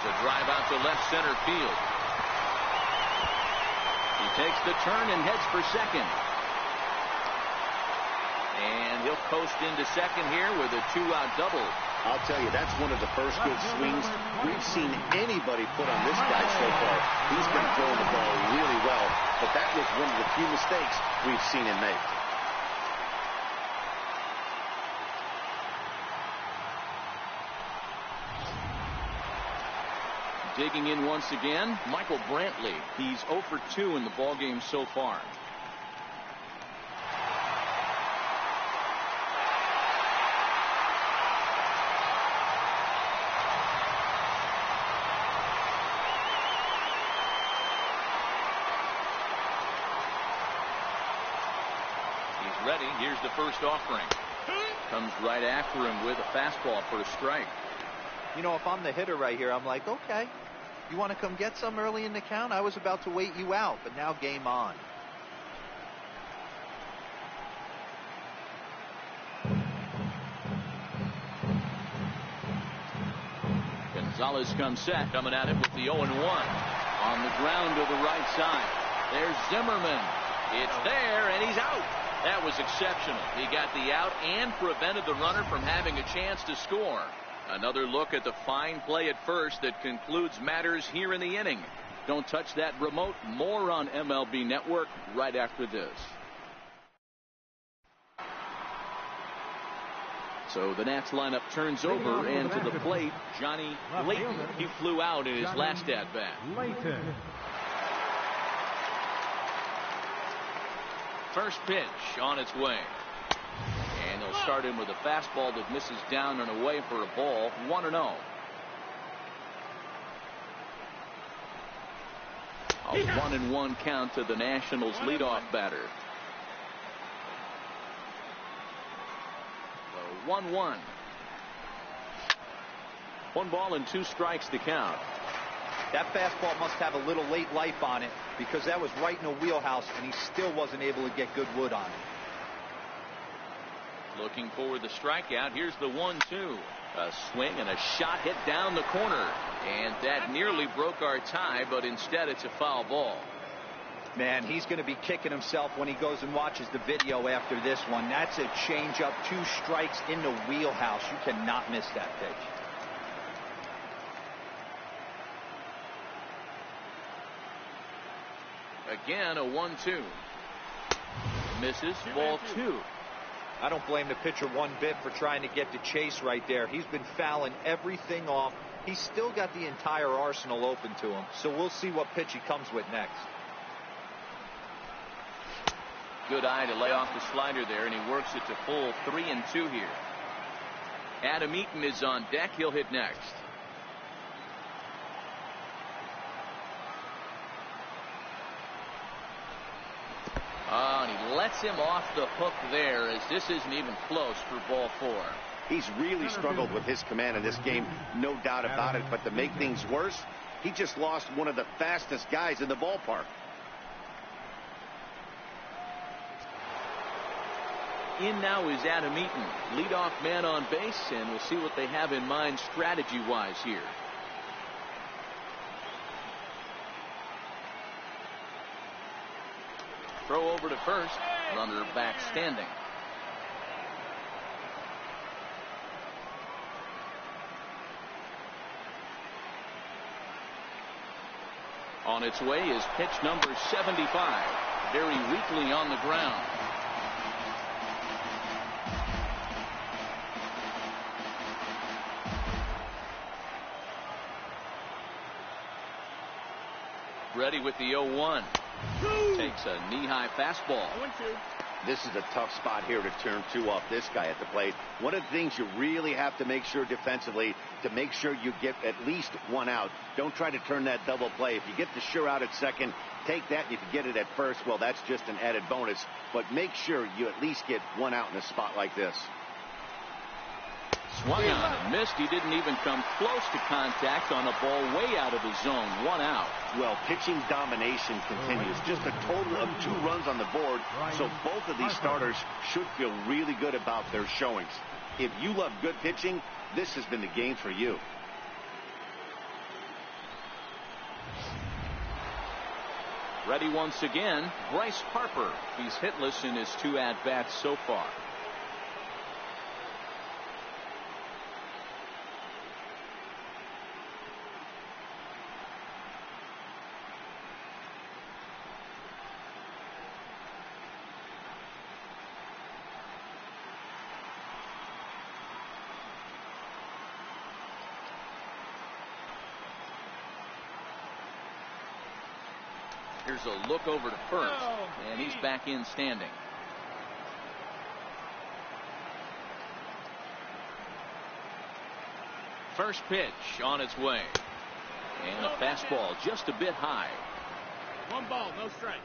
a drive out to left center field. He takes the turn and heads for second. And he'll coast into second here with a 2-out double. I'll tell you, that's one of the first good swings we've seen anybody put on this guy so far. He's been throwing the ball really well, but that was one of the few mistakes we've seen him make. Digging in once again, Michael Brantley. He's 0 for 2 in the ballgame so far. He's ready. Here's the first offering. Comes right after him with a fastball for a strike. You know, if I'm the hitter right here, I'm like, okay, you want to come get some early in the count? I was about to wait you out, but now game on. Gonzalez comes set, coming at him with the 0-1 on the ground to the right side. There's Zimmerman. It's there, and he's out. That was exceptional. He got the out and prevented the runner from having a chance to score. Another look at the fine play at first that concludes matters here in the inning. Don't touch that remote. More on MLB Network right after this. So the Nats lineup turns over, and to the plate, Johnny Layton. He flew out in his last at-bat. First pitch on its way. And they'll start him with a fastball that misses down and away for a ball. 1-0. A 1-1 count to the Nationals leadoff batter. So 1-1. 1 ball and 2 strikes to count. That fastball must have a little late life on it, because that was right in the wheelhouse, and he still wasn't able to get good wood on it. Looking for the strikeout. Here's the 1-2. A swing and a shot hit down the corner. And that nearly broke our tie, but instead it's a foul ball. Man, he's going to be kicking himself when he goes and watches the video after this one. That's a changeup, 2 strikes in the wheelhouse. You cannot miss that pitch. Again, a 1-2. Misses, ball 2. I don't blame the pitcher one bit for trying to get the chase right there. He's been fouling everything off. He's still got the entire arsenal open to him. So we'll see what pitch he comes with next. Good eye to lay off the slider there, and he works it to full 3-2 here. Adam Eaton is on deck. He'll hit next. And he lets him off the hook there, as this isn't even close for ball 4. He's really struggled with his command in this game, no doubt about it. But to make things worse, he just lost one of the fastest guys in the ballpark. In now is Adam Eaton, leadoff man on base, and we'll see what they have in mind strategy-wise here. Throw over to first, runner back standing. On its way is pitch number 75, very weakly on the ground. Ready with the 0-1. Takes a knee-high fastball. This is a tough spot here to turn 2 off this guy at the plate. One of the things you really have to make sure defensively, to make sure you get at least 1 out. Don't try to turn that double play. If you get the sure out at second, take that. And if you get it at first, well, that's just an added bonus. But make sure you at least get 1 out in a spot like this. Swung on and missed. He didn't even come close to contact on a ball way out of his zone. 1 out. Well, pitching domination continues. Just a total of 2 runs on the board. So both of these starters should feel really good about their showings. If you love good pitching, this has been the game for you. Ready once again, Bryce Harper. He's hitless in his 2 at-bats so far. Here's a look over to first, and he's back in standing. First pitch on its way, and a fastball just a bit high. 1 ball, no strikes.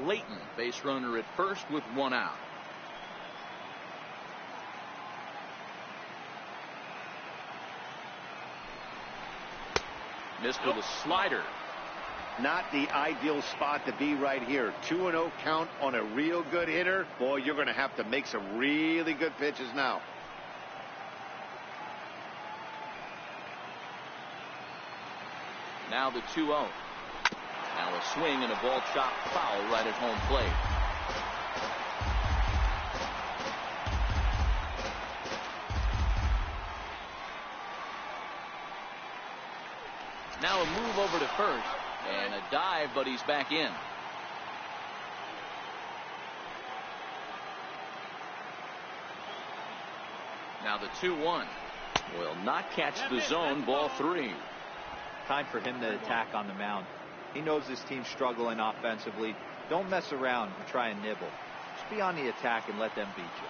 Layton, base runner at first with 1 out. Missed with a slider. Not the ideal spot to be right here. 2-0 count on a real good hitter. Boy, you're going to have to make some really good pitches now. Now the 2-0. Now a swing and a ball chopped foul right at home plate. Now a move over to first, and a dive, but he's back in. Now the 2-1 will not catch the zone. Ball 3. Time for him to attack on the mound. He knows his team's struggling offensively. Don't mess around and try and nibble. Just be on the attack and let them beat you.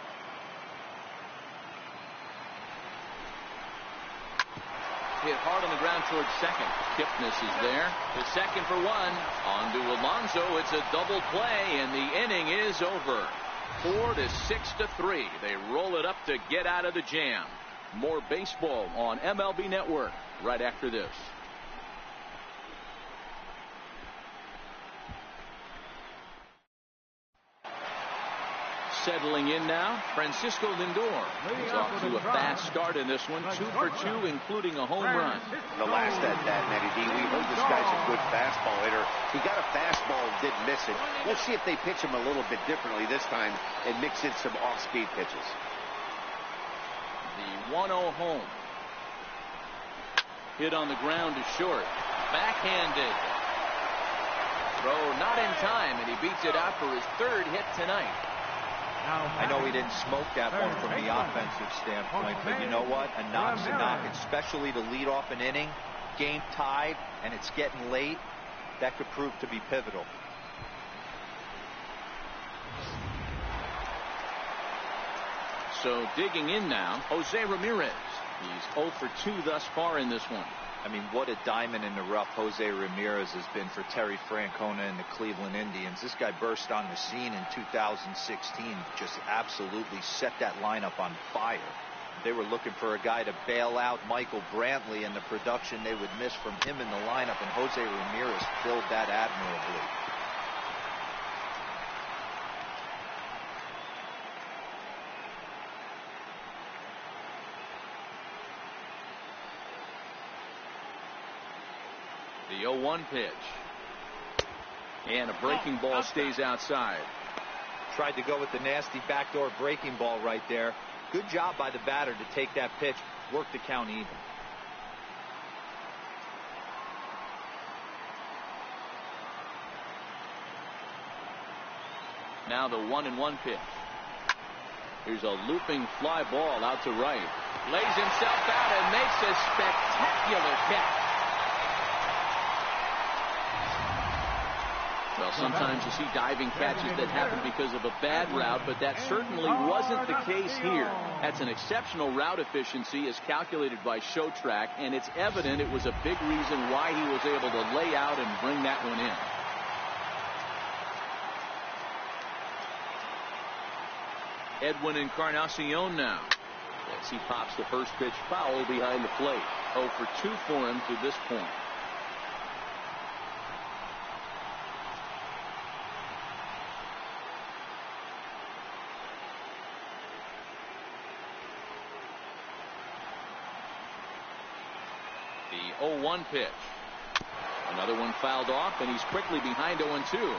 Hit hard on the ground towards second. Kipnis is there. The second for 1. On to Alonso. It's a double play, and the inning is over. 4-6-3. They roll it up to get out of the jam. More baseball on MLB Network right after this. Settling in now, Francisco Lindor. He's off to a fast start in this one, 2 for 2, including a home run. The last at that, Matty D, we heard this guy's a good fastball hitter. He got a fastball and didn't miss it. We'll see if they pitch him a little bit differently this time and mix in some off-speed pitches. The 1-0 home. Hit on the ground to short. Backhanded. Throw not in time, and he beats it out for his 3rd hit tonight. I know he didn't smoke that one from the offensive standpoint, but you know what? A knock's a knock, especially to lead off an inning, game tied, and it's getting late. That could prove to be pivotal. So digging in now, Jose Ramirez. He's 0 for 2 thus far in this one. I mean, what a diamond in the rough Jose Ramirez has been for Terry Francona and the Cleveland Indians. This guy burst on the scene in 2016, just absolutely set that lineup on fire. They were looking for a guy to bail out Michael Brantley and the production they would miss from him in the lineup, and Jose Ramirez filled that admirably. The 0-1 pitch. And a breaking ball stays outside. Tried to go with the nasty backdoor breaking ball right there. Good job by the batter to take that pitch, work the count even. Now the 1-1 pitch. Here's a looping fly ball out to right. Lays himself out and makes a spectacular catch. Well, sometimes you see diving catches that happen because of a bad route, but that certainly wasn't the case here. That's an exceptional route efficiency as calculated by Showtrack, and it's evident it was a big reason why he was able to lay out and bring that one in. Edwin Encarnacion now, as he pops the first pitch foul behind the plate. 0 for 2 for him to this point. The 0-1 pitch. Another one fouled off, and he's quickly behind 0-2.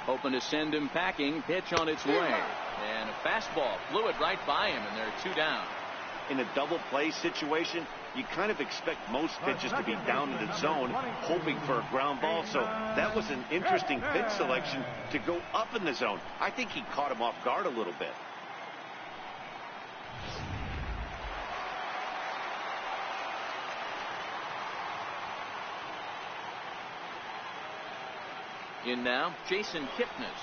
Hoping to send him packing. Pitch on its way. And a fastball flew it right by him, and they're 2 down. In a double play situation, you kind of expect most pitches to be down in the zone, hoping for a ground ball. So that was an interesting pitch selection to go up in the zone. I think he caught him off guard a little bit. In now, Jason Kipnis,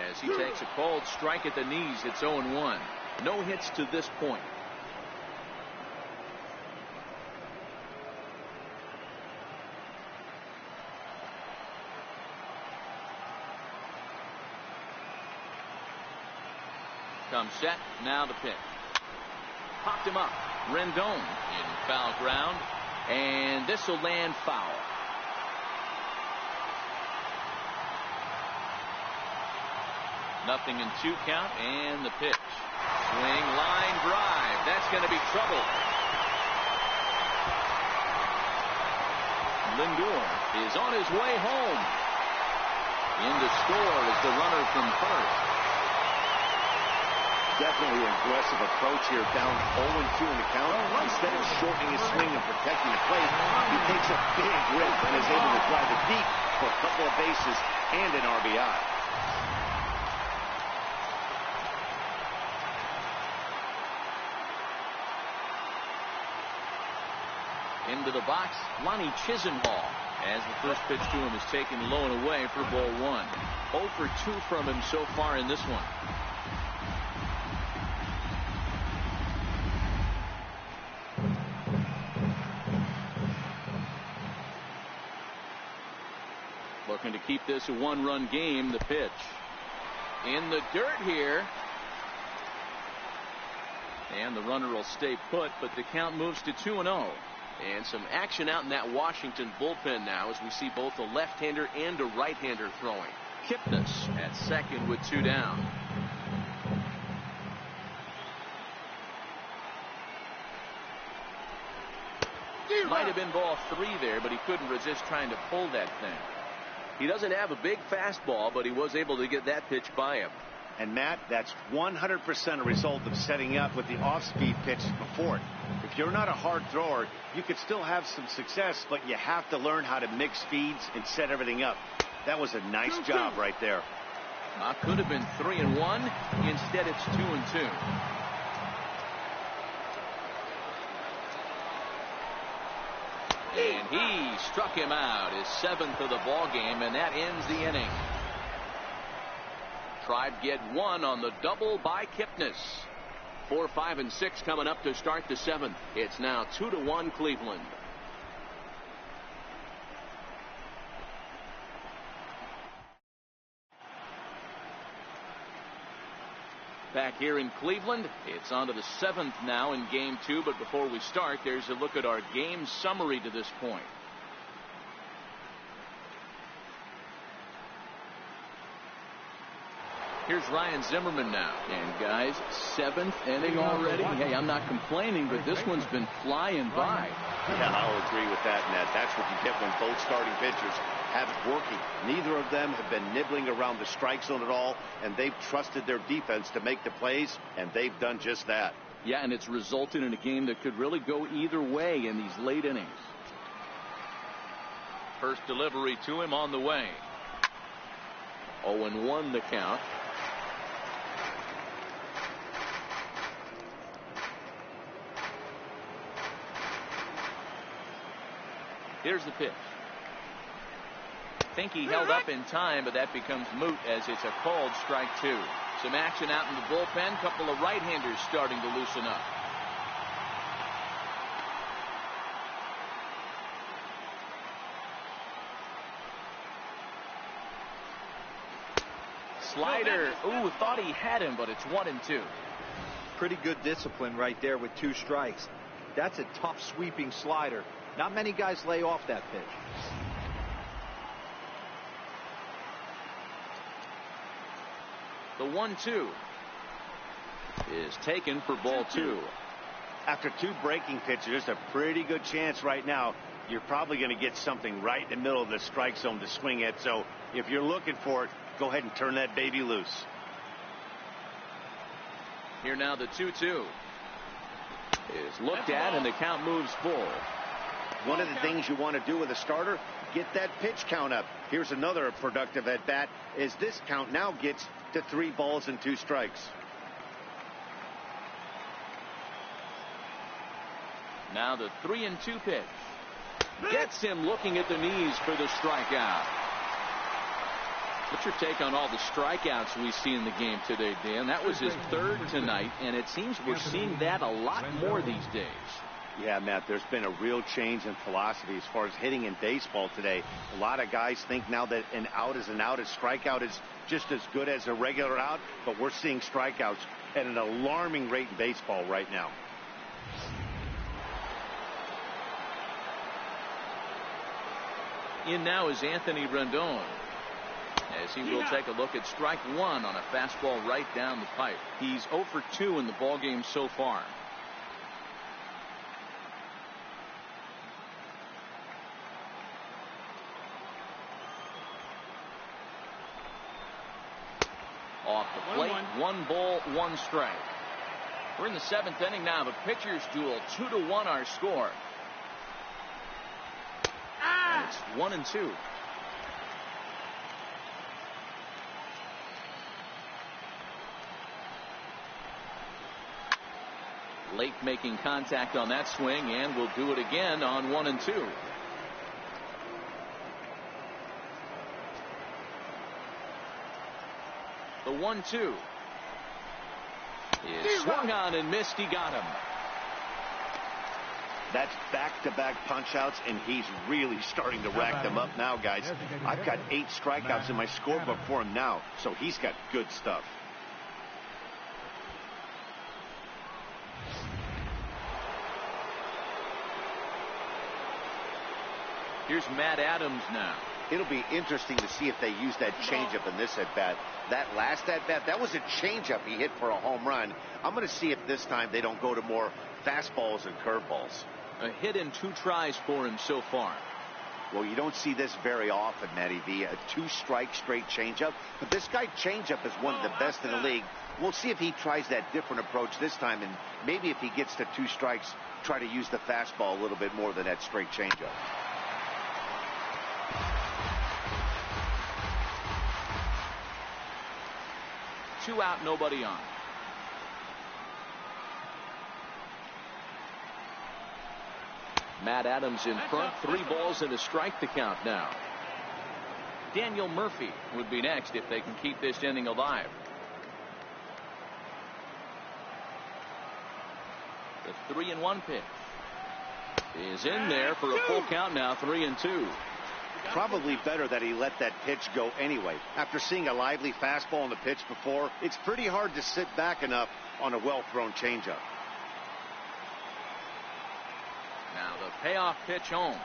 as he takes a cold strike at the knees. It's 0-1. No hits to this point. Comes set, now the pitch. Popped him up. Rendon in foul ground, and this will land foul. Nothing in 2 count, and the pitch. Swing, line drive. That's going to be trouble. Lindor is on his way home. In to score is the runner from first. Definitely an aggressive approach here, down 0-2 in the count. Instead of shortening his swing and protecting the plate, he takes a big rip and is able to drive it deep for a couple of bases and an RBI. Into the box, Lonnie Chisenhall, as the first pitch to him is taken low and away for ball 1. 0 for 2 from him so far in this one. Looking to keep this a 1-run game. The pitch in the dirt here. And the runner will stay put, but the count moves to 2-0. And some action out in that Washington bullpen now as we see both a left-hander and a right-hander throwing. Kipnis at second with 2 down. Might have been ball 3 there, but he couldn't resist trying to pull that thing. He doesn't have a big fastball, but he was able to get that pitch by him. And Matt, that's 100% a result of setting up with the off-speed pitches before it. If you're not a hard thrower, you could still have some success, but you have to learn how to mix speeds and set everything up. That was a nice job right there. Could have been 3-1. Instead, it's 2-2. And he struck him out, his 7th of the ball game, and that ends the inning. Tribe get 1 on the double by Kipnis. 4, 5, and 6 coming up to start the 7th. It's now 2-1 Cleveland. Back here in Cleveland, it's on to the 7th now in game 2. But before we start, there's a look at our game summary to this point. Here's Ryan Zimmerman now. And guys, 7th inning already. Hey, I'm not complaining, but this one's been flying by. Yeah, I'll agree with that, Ned. That's what you get when both starting pitchers have it working. Neither of them have been nibbling around the strike zone at all, and they've trusted their defense to make the plays, and they've done just that. Yeah, and it's resulted in a game that could really go either way in these late innings. First delivery to him on the way. 0-1 the count. Here's the pitch. Think he held up in time, but that becomes moot as it's a called strike 2. Some action out in the bullpen. Couple of right-handers starting to loosen up. Slider. Ooh, thought he had him, but it's 1-2. Pretty good discipline right there with 2 strikes. That's a tough sweeping slider. Not many guys lay off that pitch. The 1-2 is taken for ball 2. After 2 breaking pitches, there's a pretty good chance right now you're probably going to get something right in the middle of the strike zone to swing at. So if you're looking for it, go ahead and turn that baby loose. Here now the 2-2 is looked at, and the count moves full. One of the things you want to do with a starter, get that pitch count up. Here's another productive at bat, as this count now gets to 3 balls and 2 strikes. Now the 3-2 pitch gets him looking at the knees for the strikeout. What's your take on all the strikeouts we see in the game today, Dan? That was his 3rd tonight, and it seems we're seeing that a lot more these days. Yeah, Matt, there's been a real change in philosophy as far as hitting in baseball today. A lot of guys think now that an out is an out. A strikeout is just as good as a regular out, but we're seeing strikeouts at an alarming rate in baseball right now. In now is Anthony Rendon, as he will take a look at strike 1 on a fastball right down the pipe. He's 0 for 2 in the ballgame so far. Off the plate, 1 ball, 1 strike. We're in the 7th inning now. The pitchers duel, 2-1 our score. And it's 1-2. Late making contact on that swing, and we'll do it again on 1-2. The 1-2 is swung on and missed. He got him. That's back-to-back punch-outs, and he's really starting to rack them up now, guys. I've got 8 strikeouts in my scorebook for him now, so he's got good stuff. Here's Matt Adams now. It'll be interesting to see if they use that changeup in this at-bat. That last at-bat, that was a changeup he hit for a home run. I'm going to see if this time they don't go to more fastballs and curveballs. A hit in 2 tries for him so far. Well, you don't see this very often, Matty V. A 2-strike straight changeup. But this guy changeup is one of the best in the league. We'll see if he tries that different approach this time. And maybe if he gets to 2 strikes, try to use the fastball a little bit more than that straight changeup. Two out, nobody on. Matt Adams in front. 3 balls and a strike to count now. Daniel Murphy would be next if they can keep this inning alive. The 3-1 pitch is in there for a full count now. 3-2. Probably better that he let that pitch go anyway. After seeing a lively fastball on the pitch before, it's pretty hard to sit back enough on a well-thrown changeup. Now the payoff pitch home.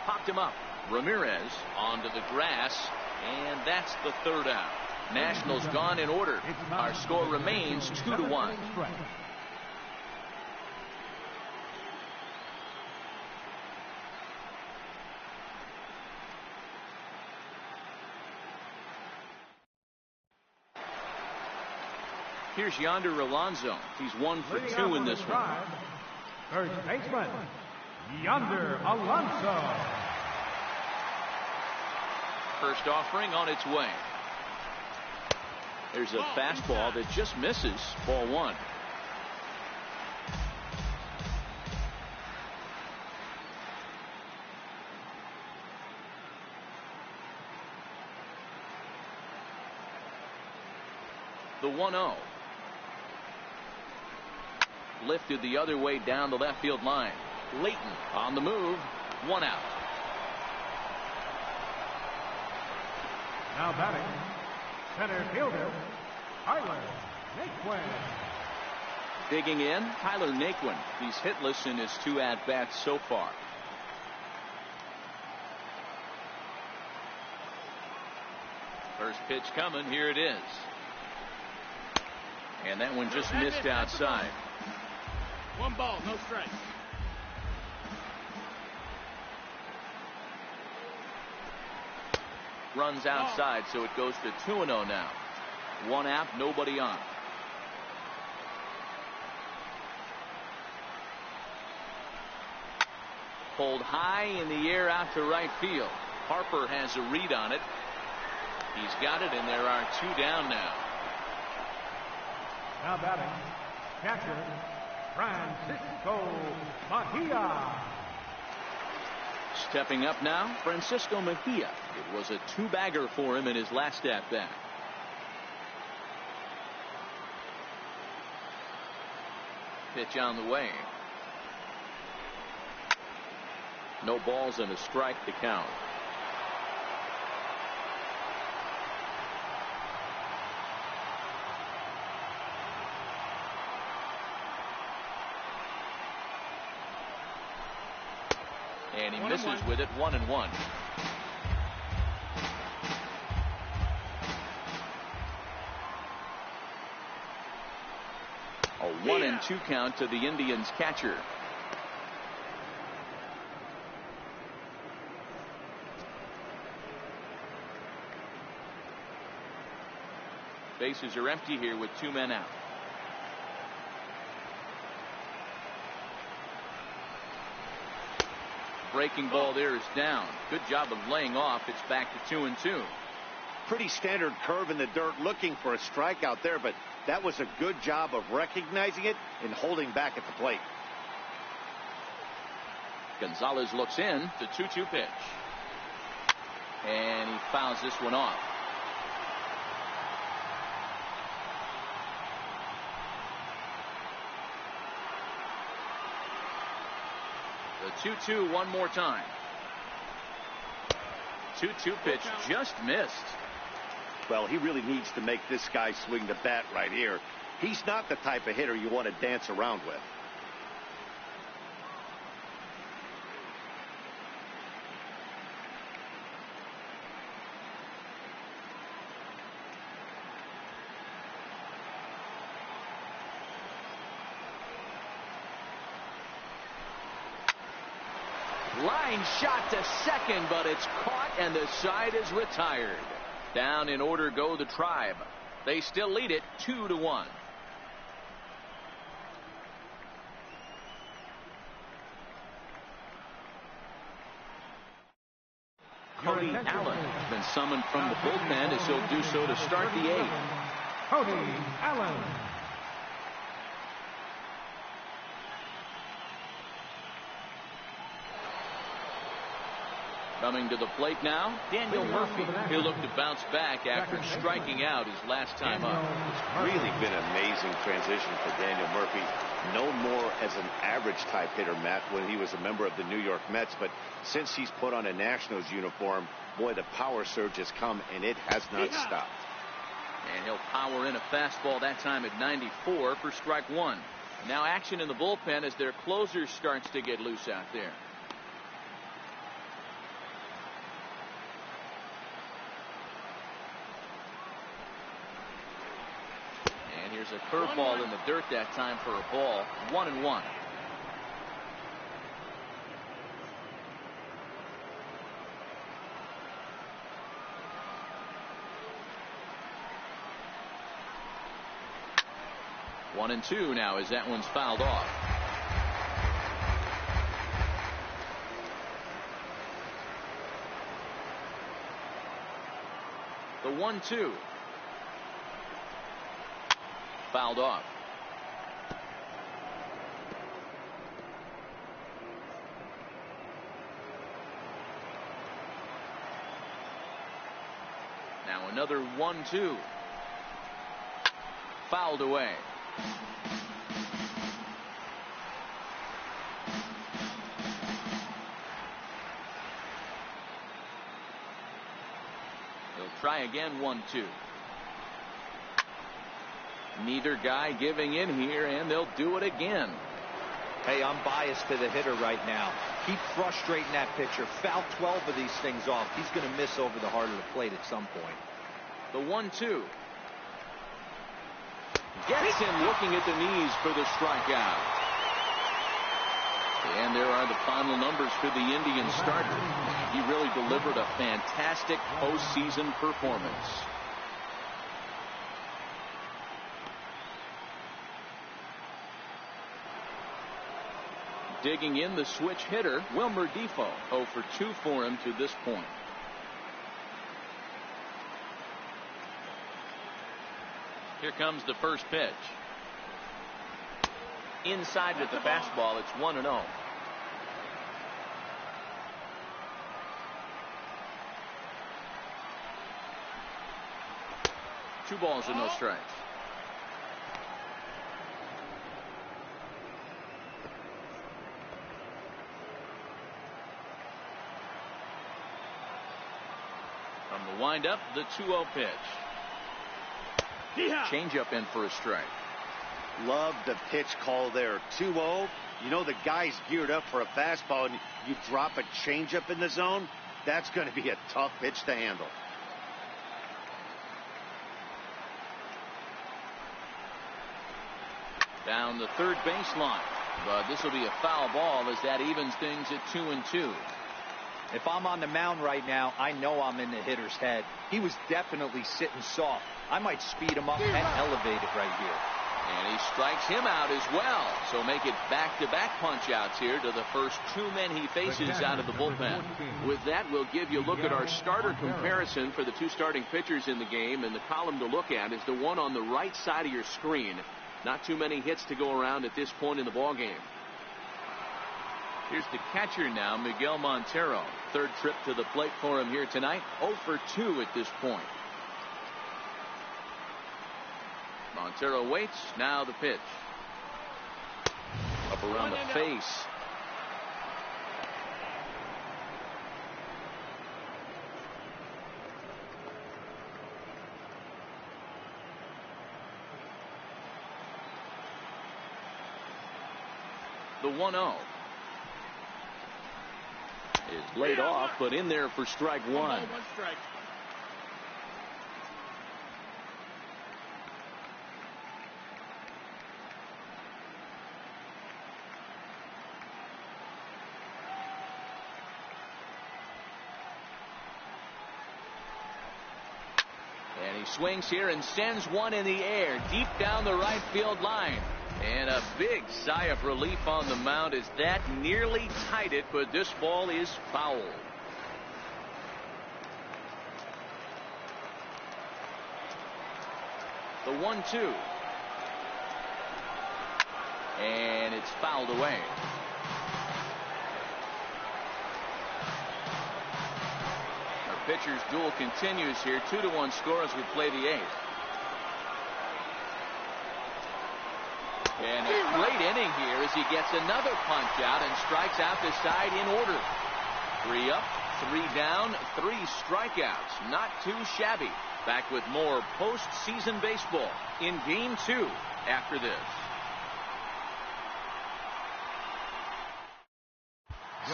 Popped him up. Ramirez onto the grass, and that's the 3rd out. Nationals gone in order. Our score remains 2-1. Here's Yonder Alonso. He's 1 for 2 in this one. First baseman, Yonder Alonso. First offering on its way. There's a fastball that just misses. Ball 1. The 1-0. Lifted the other way down the left field line. Layton on the move. 1 out. Now batting, center fielder, Tyler Naquin. Digging in, Tyler Naquin. He's hitless in his 2 at-bats so far. First pitch coming. Here it is. And that one just missed outside. 1 ball, no strikes. Runs outside, so it goes to 2-0 now. 1 out, nobody on. Pulled high in the air out to right field. Harper has a read on it. He's got it, and there are 2 down now. Now batting, catcher, Francisco Mejia. Stepping up now, Francisco Mejia. It was a 2-bagger for him in his last at-bat. Pitch on the way. No balls and a strike to count. And he misses with it. 1-1. A 1-2 count to the Indians catcher. Bases are empty here with 2 men out. Breaking ball there is down. Good job of laying off. It's back to 2-2. Pretty standard curve in the dirt, looking for a strikeout there, but that was a good job of recognizing it and holding back at the plate. Gonzalez looks in. The 2-2 pitch. And he fouls this one off. The 2-2 one more time. 2-2 pitch just missed. Well, he really needs to make this guy swing the bat right here. He's not the type of hitter you want to dance around with. Line shot to second, but it's caught and the side is retired. Down in order go the Tribe. They still lead it 2-1. Cody Allen has been summoned from the bullpen as he'll do so to start the 8th. Cody Allen. Coming to the plate now, Daniel Murphy. He'll look to bounce back after striking out his last time up. It's really been an amazing transition for Daniel Murphy. Known more as an average type hitter, Matt, when he was a member of the New York Mets. But since he's put on a Nationals uniform, boy, the power surge has come, and it has not stopped. And he'll power in a fastball that time at 94 for strike 1. Now action in the bullpen as their closer starts to get loose out there. And here's a curveball in the dirt that time for a ball. 1-1. One and two now as that one's fouled off. The 1-2. Fouled off. Now another 1-2. Fouled away. He'll try again. 1-2. Neither guy giving in here, and they'll do it again. Hey, I'm biased to the hitter right now. Keep frustrating that pitcher. Foul 12 of these things off. He's going to miss over the heart of the plate at some point. The 1-2. Gets him looking at the knees for the strikeout. And there are the final numbers for the Indian starter. He really delivered a fantastic postseason performance. Digging in the switch hitter, Wilmer Defoe. 0 for 2 for him to this point. Here comes the first pitch. Inside with the fastball. It's 1-0. Two balls and no strikes. From the windup, the 2-0 pitch. Changeup in for a strike. Love the pitch call there. 2-0. You know the guy's geared up for a fastball, and you drop a changeup in the zone. That's going to be a tough pitch to handle. Down the third baseline. But this will be a foul ball as that evens things at 2-2. If I'm on the mound right now, I know I'm in the hitter's head. He was definitely sitting soft. I might speed him up and elevate it right here. And he strikes him out as well. So make it back-to-back punch-outs here to the first two men he faces out of the bullpen. With that, we'll give you a look at our starter comparison for the two starting pitchers in the game. And the column to look at is the one on the right side of your screen. Not too many hits to go around at this point in the ballgame. Here's the catcher now, Miguel Montero. Third trip to the plate for him here tonight. 0 for 2 at this point. Montero waits. Now the pitch. Up around the face. The 1-0. It's laid off, but in there for strike 1. 1 strike. And he swings here and sends one in the air deep down the right field line. And a big sigh of relief on the mound as that nearly tied it, but this ball is foul. The 1-2. And it's fouled away. Our pitcher's duel continues here. 2-1 score as we play the 8th. And a great inning here as he gets another punch out and strikes out the side in order. 3 up, 3 down, 3 strikeouts. Not too shabby. Back with more postseason baseball in Game 2 after this.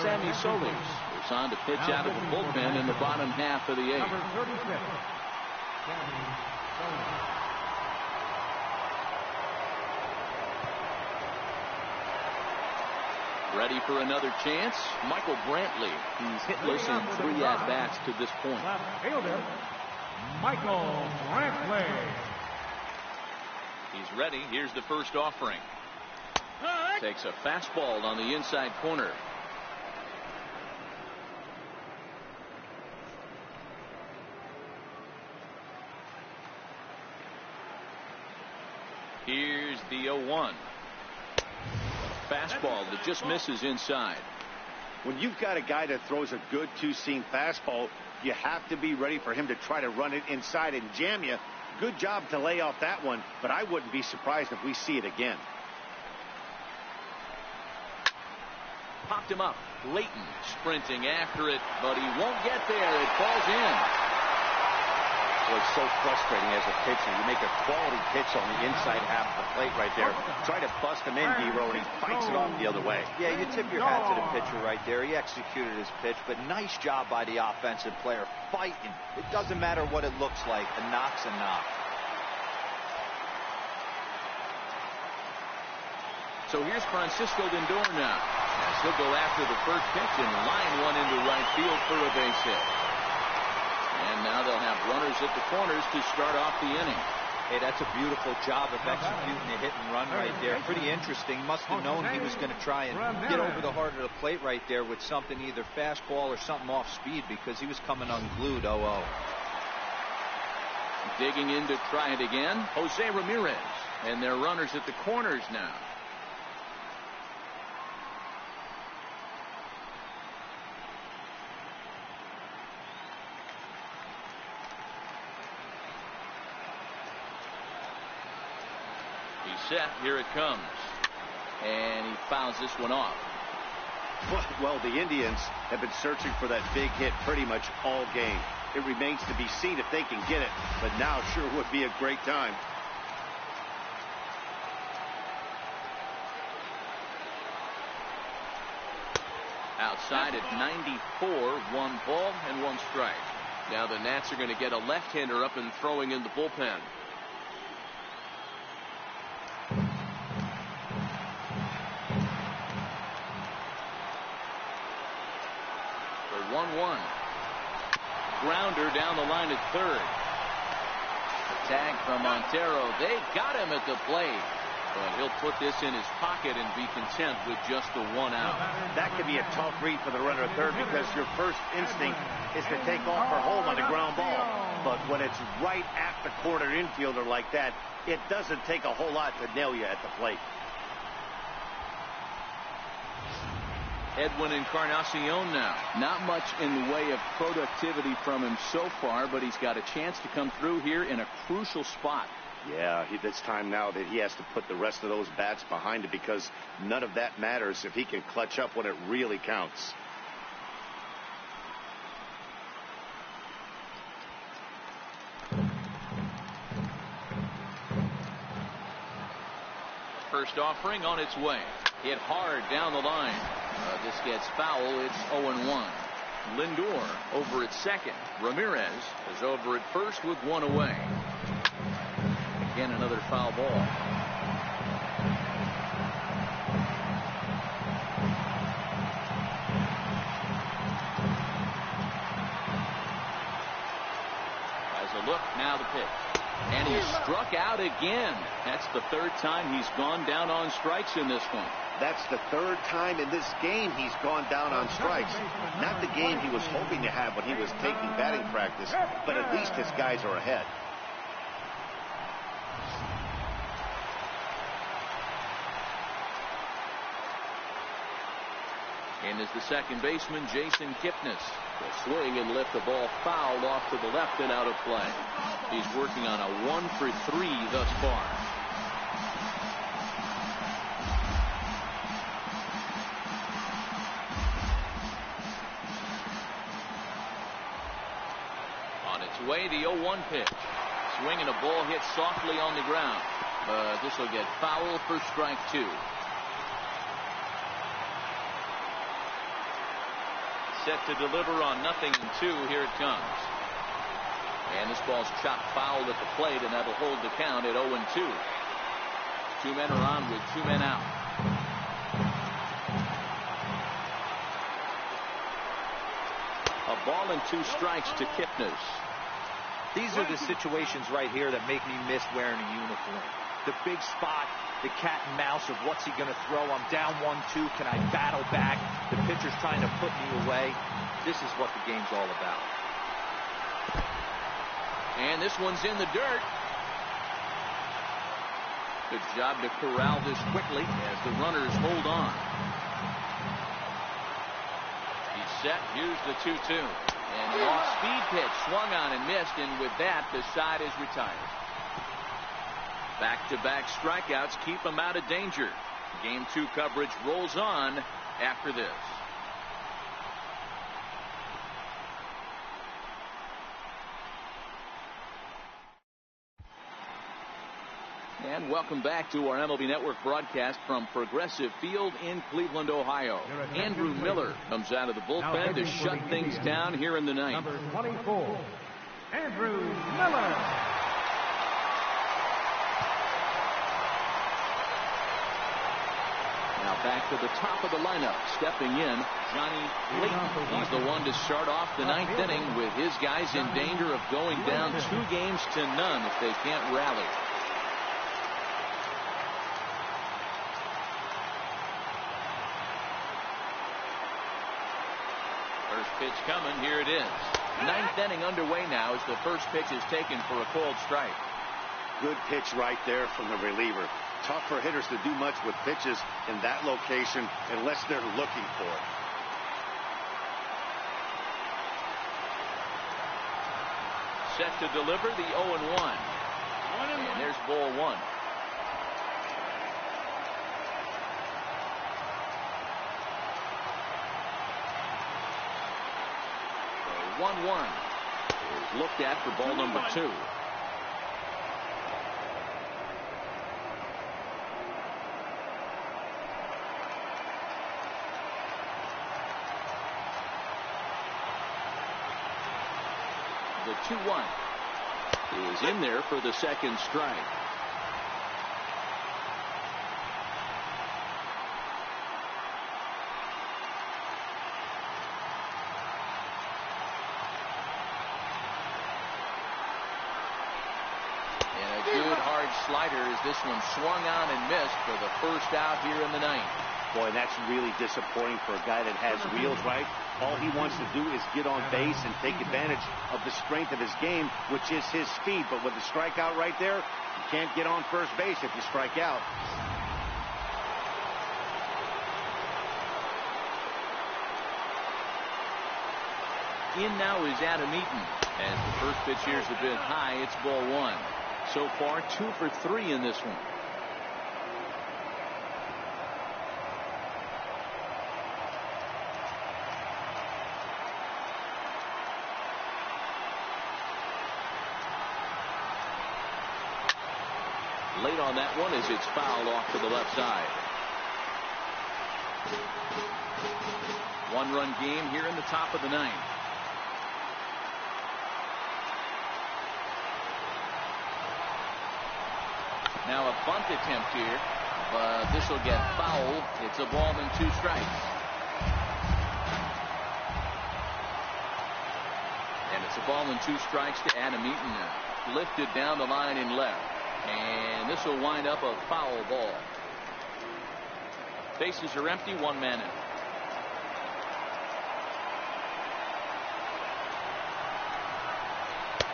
Sammy Solis is on to pitch out of the bullpen in the bottom half of the 8th. Number 36, Sammy Solis. Ready for another chance, Michael Brantley. He's hitless in 3 at-bats to this point. Left fielder, Michael Brantley. He's ready. Here's the first offering. Takes a fastball on the inside corner. Here's the 0-1. Fastball that just misses inside. When you've got a guy that throws a good two-seam fastball, you have to be ready for him to try to run it inside and jam you. Good job to lay off that one, but I wouldn't be surprised if we see it again. Popped him up. Layton sprinting after it, but he won't get there. It falls in. It was so frustrating as a pitcher. You make a quality pitch on the inside half of the plate right there. Try to bust him in, D-Row, and he fights it off the other way. Yeah, you tip your hat to the pitcher right there. He executed his pitch, but nice job by the offensive player fighting. It doesn't matter what it looks like. A knock's a knock. So here's Francisco Lindor now, as he'll go after the first pitch and line one into right field for a base hit. And now they'll have runners at the corners to start off the inning. Hey, that's a beautiful job of executing a hit and run right there. Pretty interesting. Must have known he was going to try and get over the heart of the plate right there with something, either fastball or something off speed, because he was coming unglued. 0-0. Digging in to try it again, Jose Ramirez. And their runners at the corners now. Set. Here it comes. And he fouls this one off. Well, the Indians have been searching for that big hit pretty much all game. It remains to be seen if they can get it, but now sure would be a great time. Outside at 94, 1 ball and 1 strike. Now the Nats are going to get a left-hander up and throwing in the bullpen. The 1-1. Grounder down the line at third. The tag from Montero. They got him at the plate. But he'll put this in his pocket and be content with just the 1 out. That could be a tough read for the runner at third, because your first instinct is to take off for home on a ground ball. But when it's right at the corner infielder like that, it doesn't take a whole lot to nail you at the plate. Edwin Encarnacion now. Not much in the way of productivity from him so far, but he's got a chance to come through here in a crucial spot. Yeah, it's time now that he has to put the rest of those bats behind it, because none of that matters if he can clutch up when it really counts. First offering on its way. Hit hard down the line. This gets foul. It's 0-1. Lindor over at second. Ramirez is over at first with 1 away. Again, another foul ball. As a look, now the pitch. And he struck out again. That's the third time he's gone down on strikes in this one. That's the third time in this game he's gone down on strikes. Not the game he was hoping to have when he was taking batting practice, but at least his guys are ahead. And is the second baseman, Jason Kipnis. Will swing and lift the ball foul off to the left and out of play. He's working on a 1-for-3 thus far. On its way, the 0-1 pitch. Swing and a ball hit softly on the ground. This will get foul for strike 2. Set to deliver on 0-2. Here it comes. And this ball's chopped foul at the plate, and that'll hold the count at 0-2. 2 men are on with 2 men out. A ball and 2 strikes to Kipnis. These are the situations right here that make me miss wearing a uniform. The big spot, the cat and mouse of what's he going to throw. I'm down 1-2. Can I battle back? The pitcher's trying to put me away. This is what the game's all about. And this one's in the dirt. Good job to corral this quickly as the runners hold on. He's set. Here's the 2-2. And an off-speed pitch swung on and missed, and with that, the side is retired. Back-to-back strikeouts keep him out of danger. Game 2 coverage rolls on after this. And welcome back to our MLB Network broadcast from Progressive Field in Cleveland, Ohio. Andrew Miller comes out of the bullpen to shut things down here in the ninth. Number 24, Andrew Miller. Now back to the top of the lineup. Stepping in, Johnny Layton. He's the one to start off the ninth inning with his guys in danger of going down 2 games to none if they can't rally. First pitch coming. Here it is. Ninth inning underway now as the first pitch is taken for a called strike. Good pitch right there from the reliever. Tough for hitters to do much with pitches in that location unless they're looking for it. Set to deliver the 0-1. And there's ball 1. The 1-1 is looked at for ball number 2. The 2-1 is in there for the second strike. And a good hard slider as this one swung on and missed for the first out here in the ninth. Boy, that's really disappointing for a guy that has wheels, right? All he wants to do is get on base and take advantage of the strength of his game, which is his speed. But with the strikeout right there, you can't get on first base if you strike out. In now is Adam Eaton. As the first pitch here is a bit high, it's ball 1. So far, 2 for 3 in this one. Late on that one as it's fouled off to the left side. 1-run game here in the top of the ninth. Now a bunt attempt here, but this will get fouled. It's a ball and 2 strikes. And it's a ball and 2 strikes to Adam Eaton now. Lifted down the line in left. And this will wind up a foul ball. Bases are empty, 1 man out.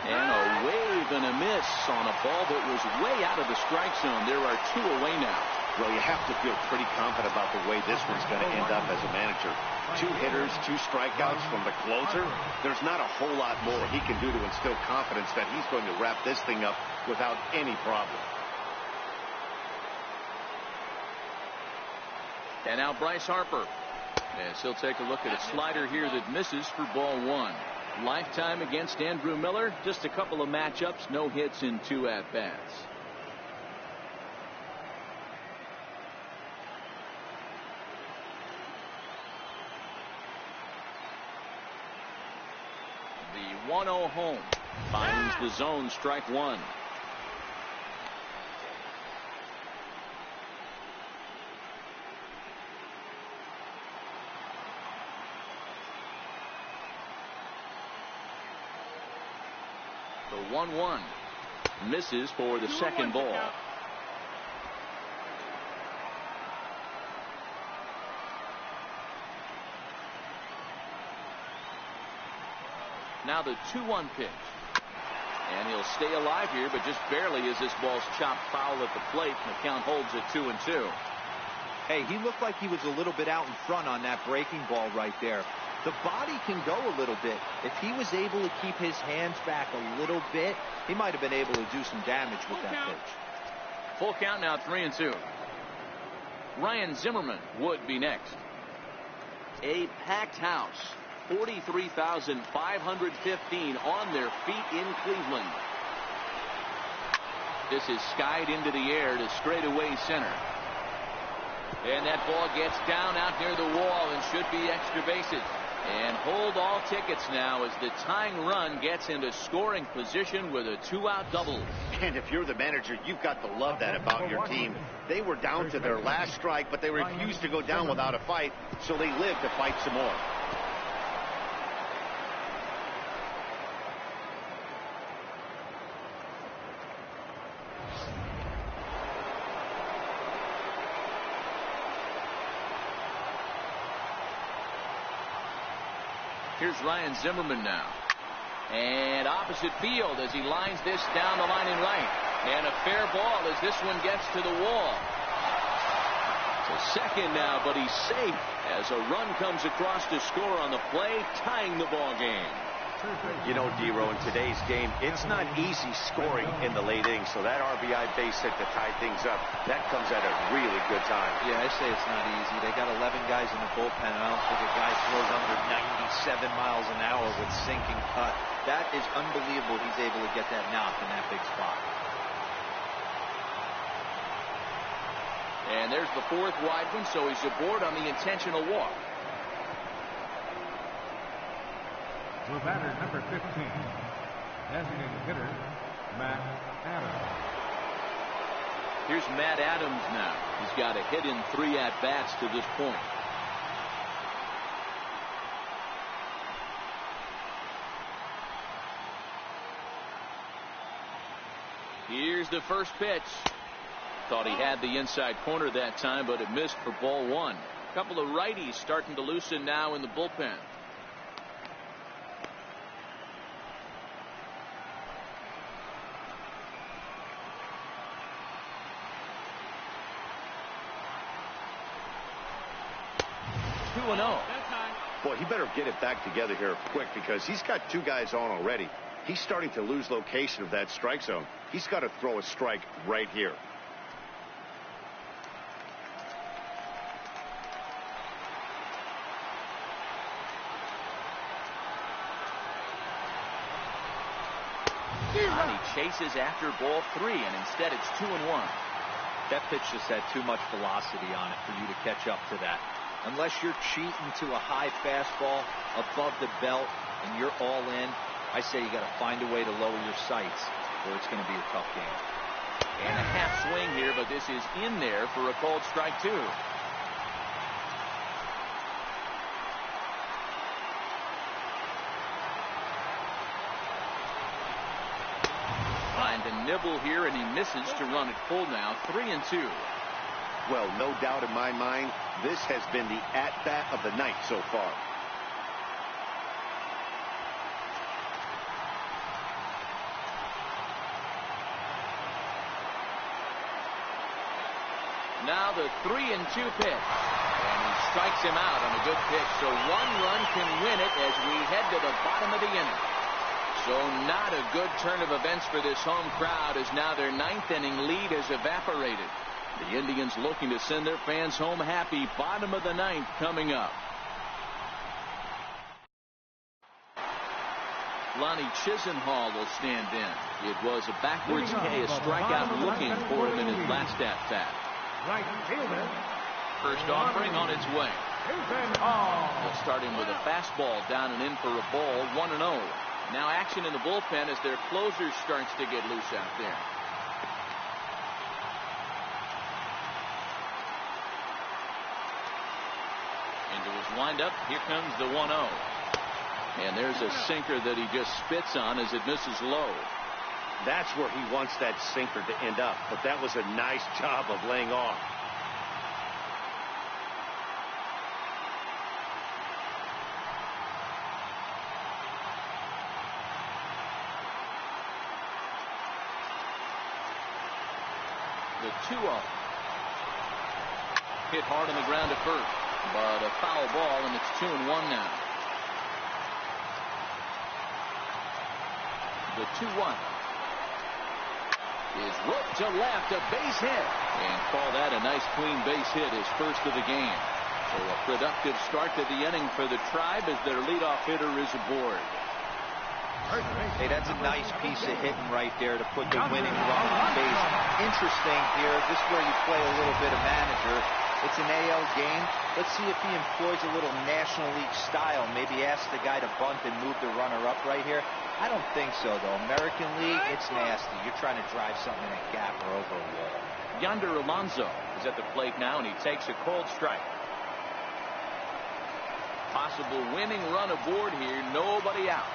And a wave and a miss on a ball that was way out of the strike zone. There are 2 away now. Well, you have to feel pretty confident about the way this one's going to end up as a manager. 2 hitters, 2 strikeouts from the closer. There's not a whole lot more he can do to instill confidence that he's going to wrap this thing up without any problem. And now Bryce Harper. Yes, he'll take a look at a slider here that misses for ball 1. Lifetime against Andrew Miller. Just a couple of matchups. No hits in 2 at-bats. The 1-0 home finds the zone, strike 1. The 1-1 misses for the second ball. Now the 2-1 pitch. And he'll stay alive here, but just barely as this ball's chopped foul at the plate. And the count holds at 2-2. Hey, he looked like he was a little bit out in front on that breaking ball right there. The body can go a little bit. If he was able to keep his hands back a little bit, he might have been able to do some damage with that pitch. Full count now, 3-2. Ryan Zimmerman would be next. A packed house. 43,515 on their feet in Cleveland. This is skied into the air to straightaway center. And that ball gets down out near the wall and should be extra bases. And hold all tickets now as the tying run gets into scoring position with a 2-out double. And if you're the manager, you've got to love that about your team. They were down to their last strike, but they refused to go down without a fight, so they lived to fight some more. Here's Ryan Zimmerman now. And opposite field as he lines this down the line in right. And a fair ball as this one gets to the wall. To second now, but he's safe as a run comes across to score on the play, tying the ball game. You know, D-Row, in today's game, it's not easy scoring in the late innings, so that RBI base hit to tie things up, that comes at a really good time. Yeah, I say it's not easy. They got 11 guys in the bullpen, and I don't think a guy throws under 97 miles an hour with sinking cut. That is unbelievable he's able to get that knock in that big spot. And there's the 4th wide one, so he's aboard on the intentional walk. The batter, number 15, designated hitter, Matt Adams. Here's Matt Adams now. He's got a hit in 3 at-bats to this point. Here's the first pitch. Thought he had the inside corner that time, but it missed for ball 1. A couple of righties starting to loosen now in the bullpen. Boy, he better get it back together here quick because he's got 2 guys on already. He's starting to lose location of that strike zone. He's got to throw a strike right here. And he chases after ball 3, and instead it's 2-1. That pitch just had too much velocity on it for you to catch up to that. Unless you're cheating to a high fastball above the belt and you're all in, I say you got to find a way to lower your sights or it's going to be a tough game. And a half swing here, but this is in there for a called strike 2. nibble here, and he misses to run it full now. 3-2. Well, no doubt in my mind, this has been the at-bat of the night so far. Now the 3-2 pitch. And he strikes him out on a good pitch. So one run can win it as we head to the bottom of the inning. So not a good turn of events for this home crowd, as now their 9th inning lead has evaporated. The Indians looking to send their fans home happy. Bottom of the 9th coming up. Lonnie Chisenhall will stand in. It was a backwards K, a strikeout looking for him in his last at-bat. Right fielder. First offering on its way. They'll start him with a fastball down and in for a ball. 1-0. Now action in the bullpen as their closer starts to get loose out there. Into his windup. Here comes the 1-0. And there's a sinker that he just spits on as it misses low. That's where he wants that sinker to end up, but that was a nice job of laying off. The 2-0. Hit hard on the ground at first, but a foul ball, and it's 2-1 now. The 2-1 is roped to left, a base hit, and call that a nice clean base hit, his first of the game. So a productive start to the inning for the Tribe as their leadoff hitter is aboard. Hey, that's a nice piece of hitting right there to put the winning run on base. Interesting here, this is where you play a little bit of manager. It's an AL game. Let's see if he employs a little National League style. Maybe ask the guy to bunt and move the runner up right here. I don't think so, though. American League, it's nasty. You're trying to drive something in a gap or over a wall. Yonder Alonso is at the plate now, and he takes a cold strike. Possible winning run aboard here. Nobody out.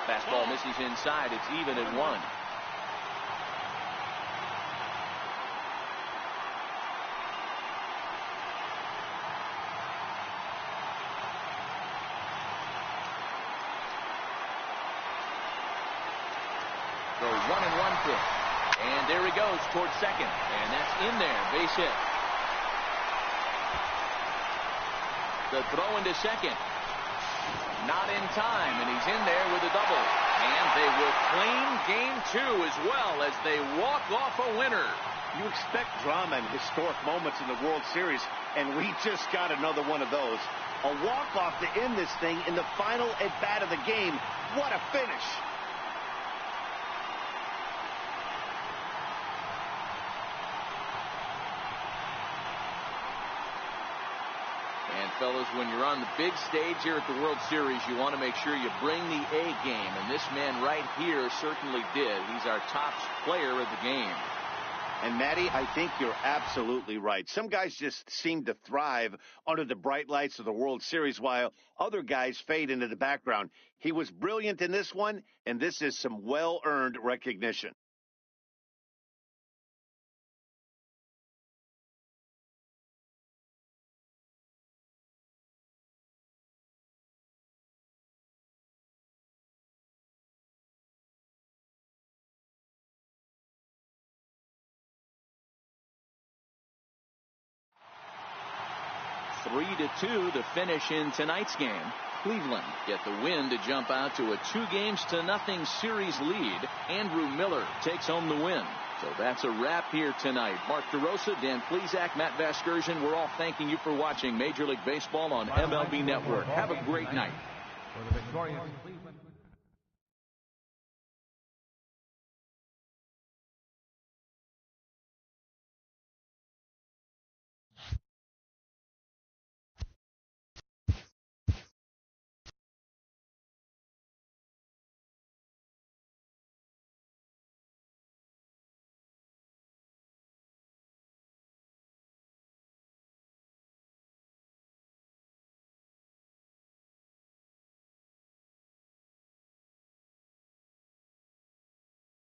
Fastball misses inside. It's even at 1. The 1-1 pitch. And there he goes towards second. And that's in there. Base hit. The throw into second. Not in time, and he's in there with a double. And they will claim game 2 as well as they walk off a winner. You expect drama and historic moments in the World Series, and we just got another one of those. A walk-off to end this thing in the final at-bat of the game. What a finish. And fellas, when you're on the big stage here at the World Series, you want to make sure you bring the A game. And this man right here certainly did. He's our top player of the game. And Matty, I think you're absolutely right. Some guys just seem to thrive under the bright lights of the World Series while other guys fade into the background. He was brilliant in this one, and this is some well-earned recognition. Three to 2 to finish in tonight's game. Cleveland get the win to jump out to a 2-0 series lead. Andrew Miller takes home the win. So that's a wrap here tonight. Mark DeRosa, Dan Plesac, Matt Vasgersian, we're all thanking you for watching Major League Baseball on MLB Network. Have a great night. For the victorious Cleveland.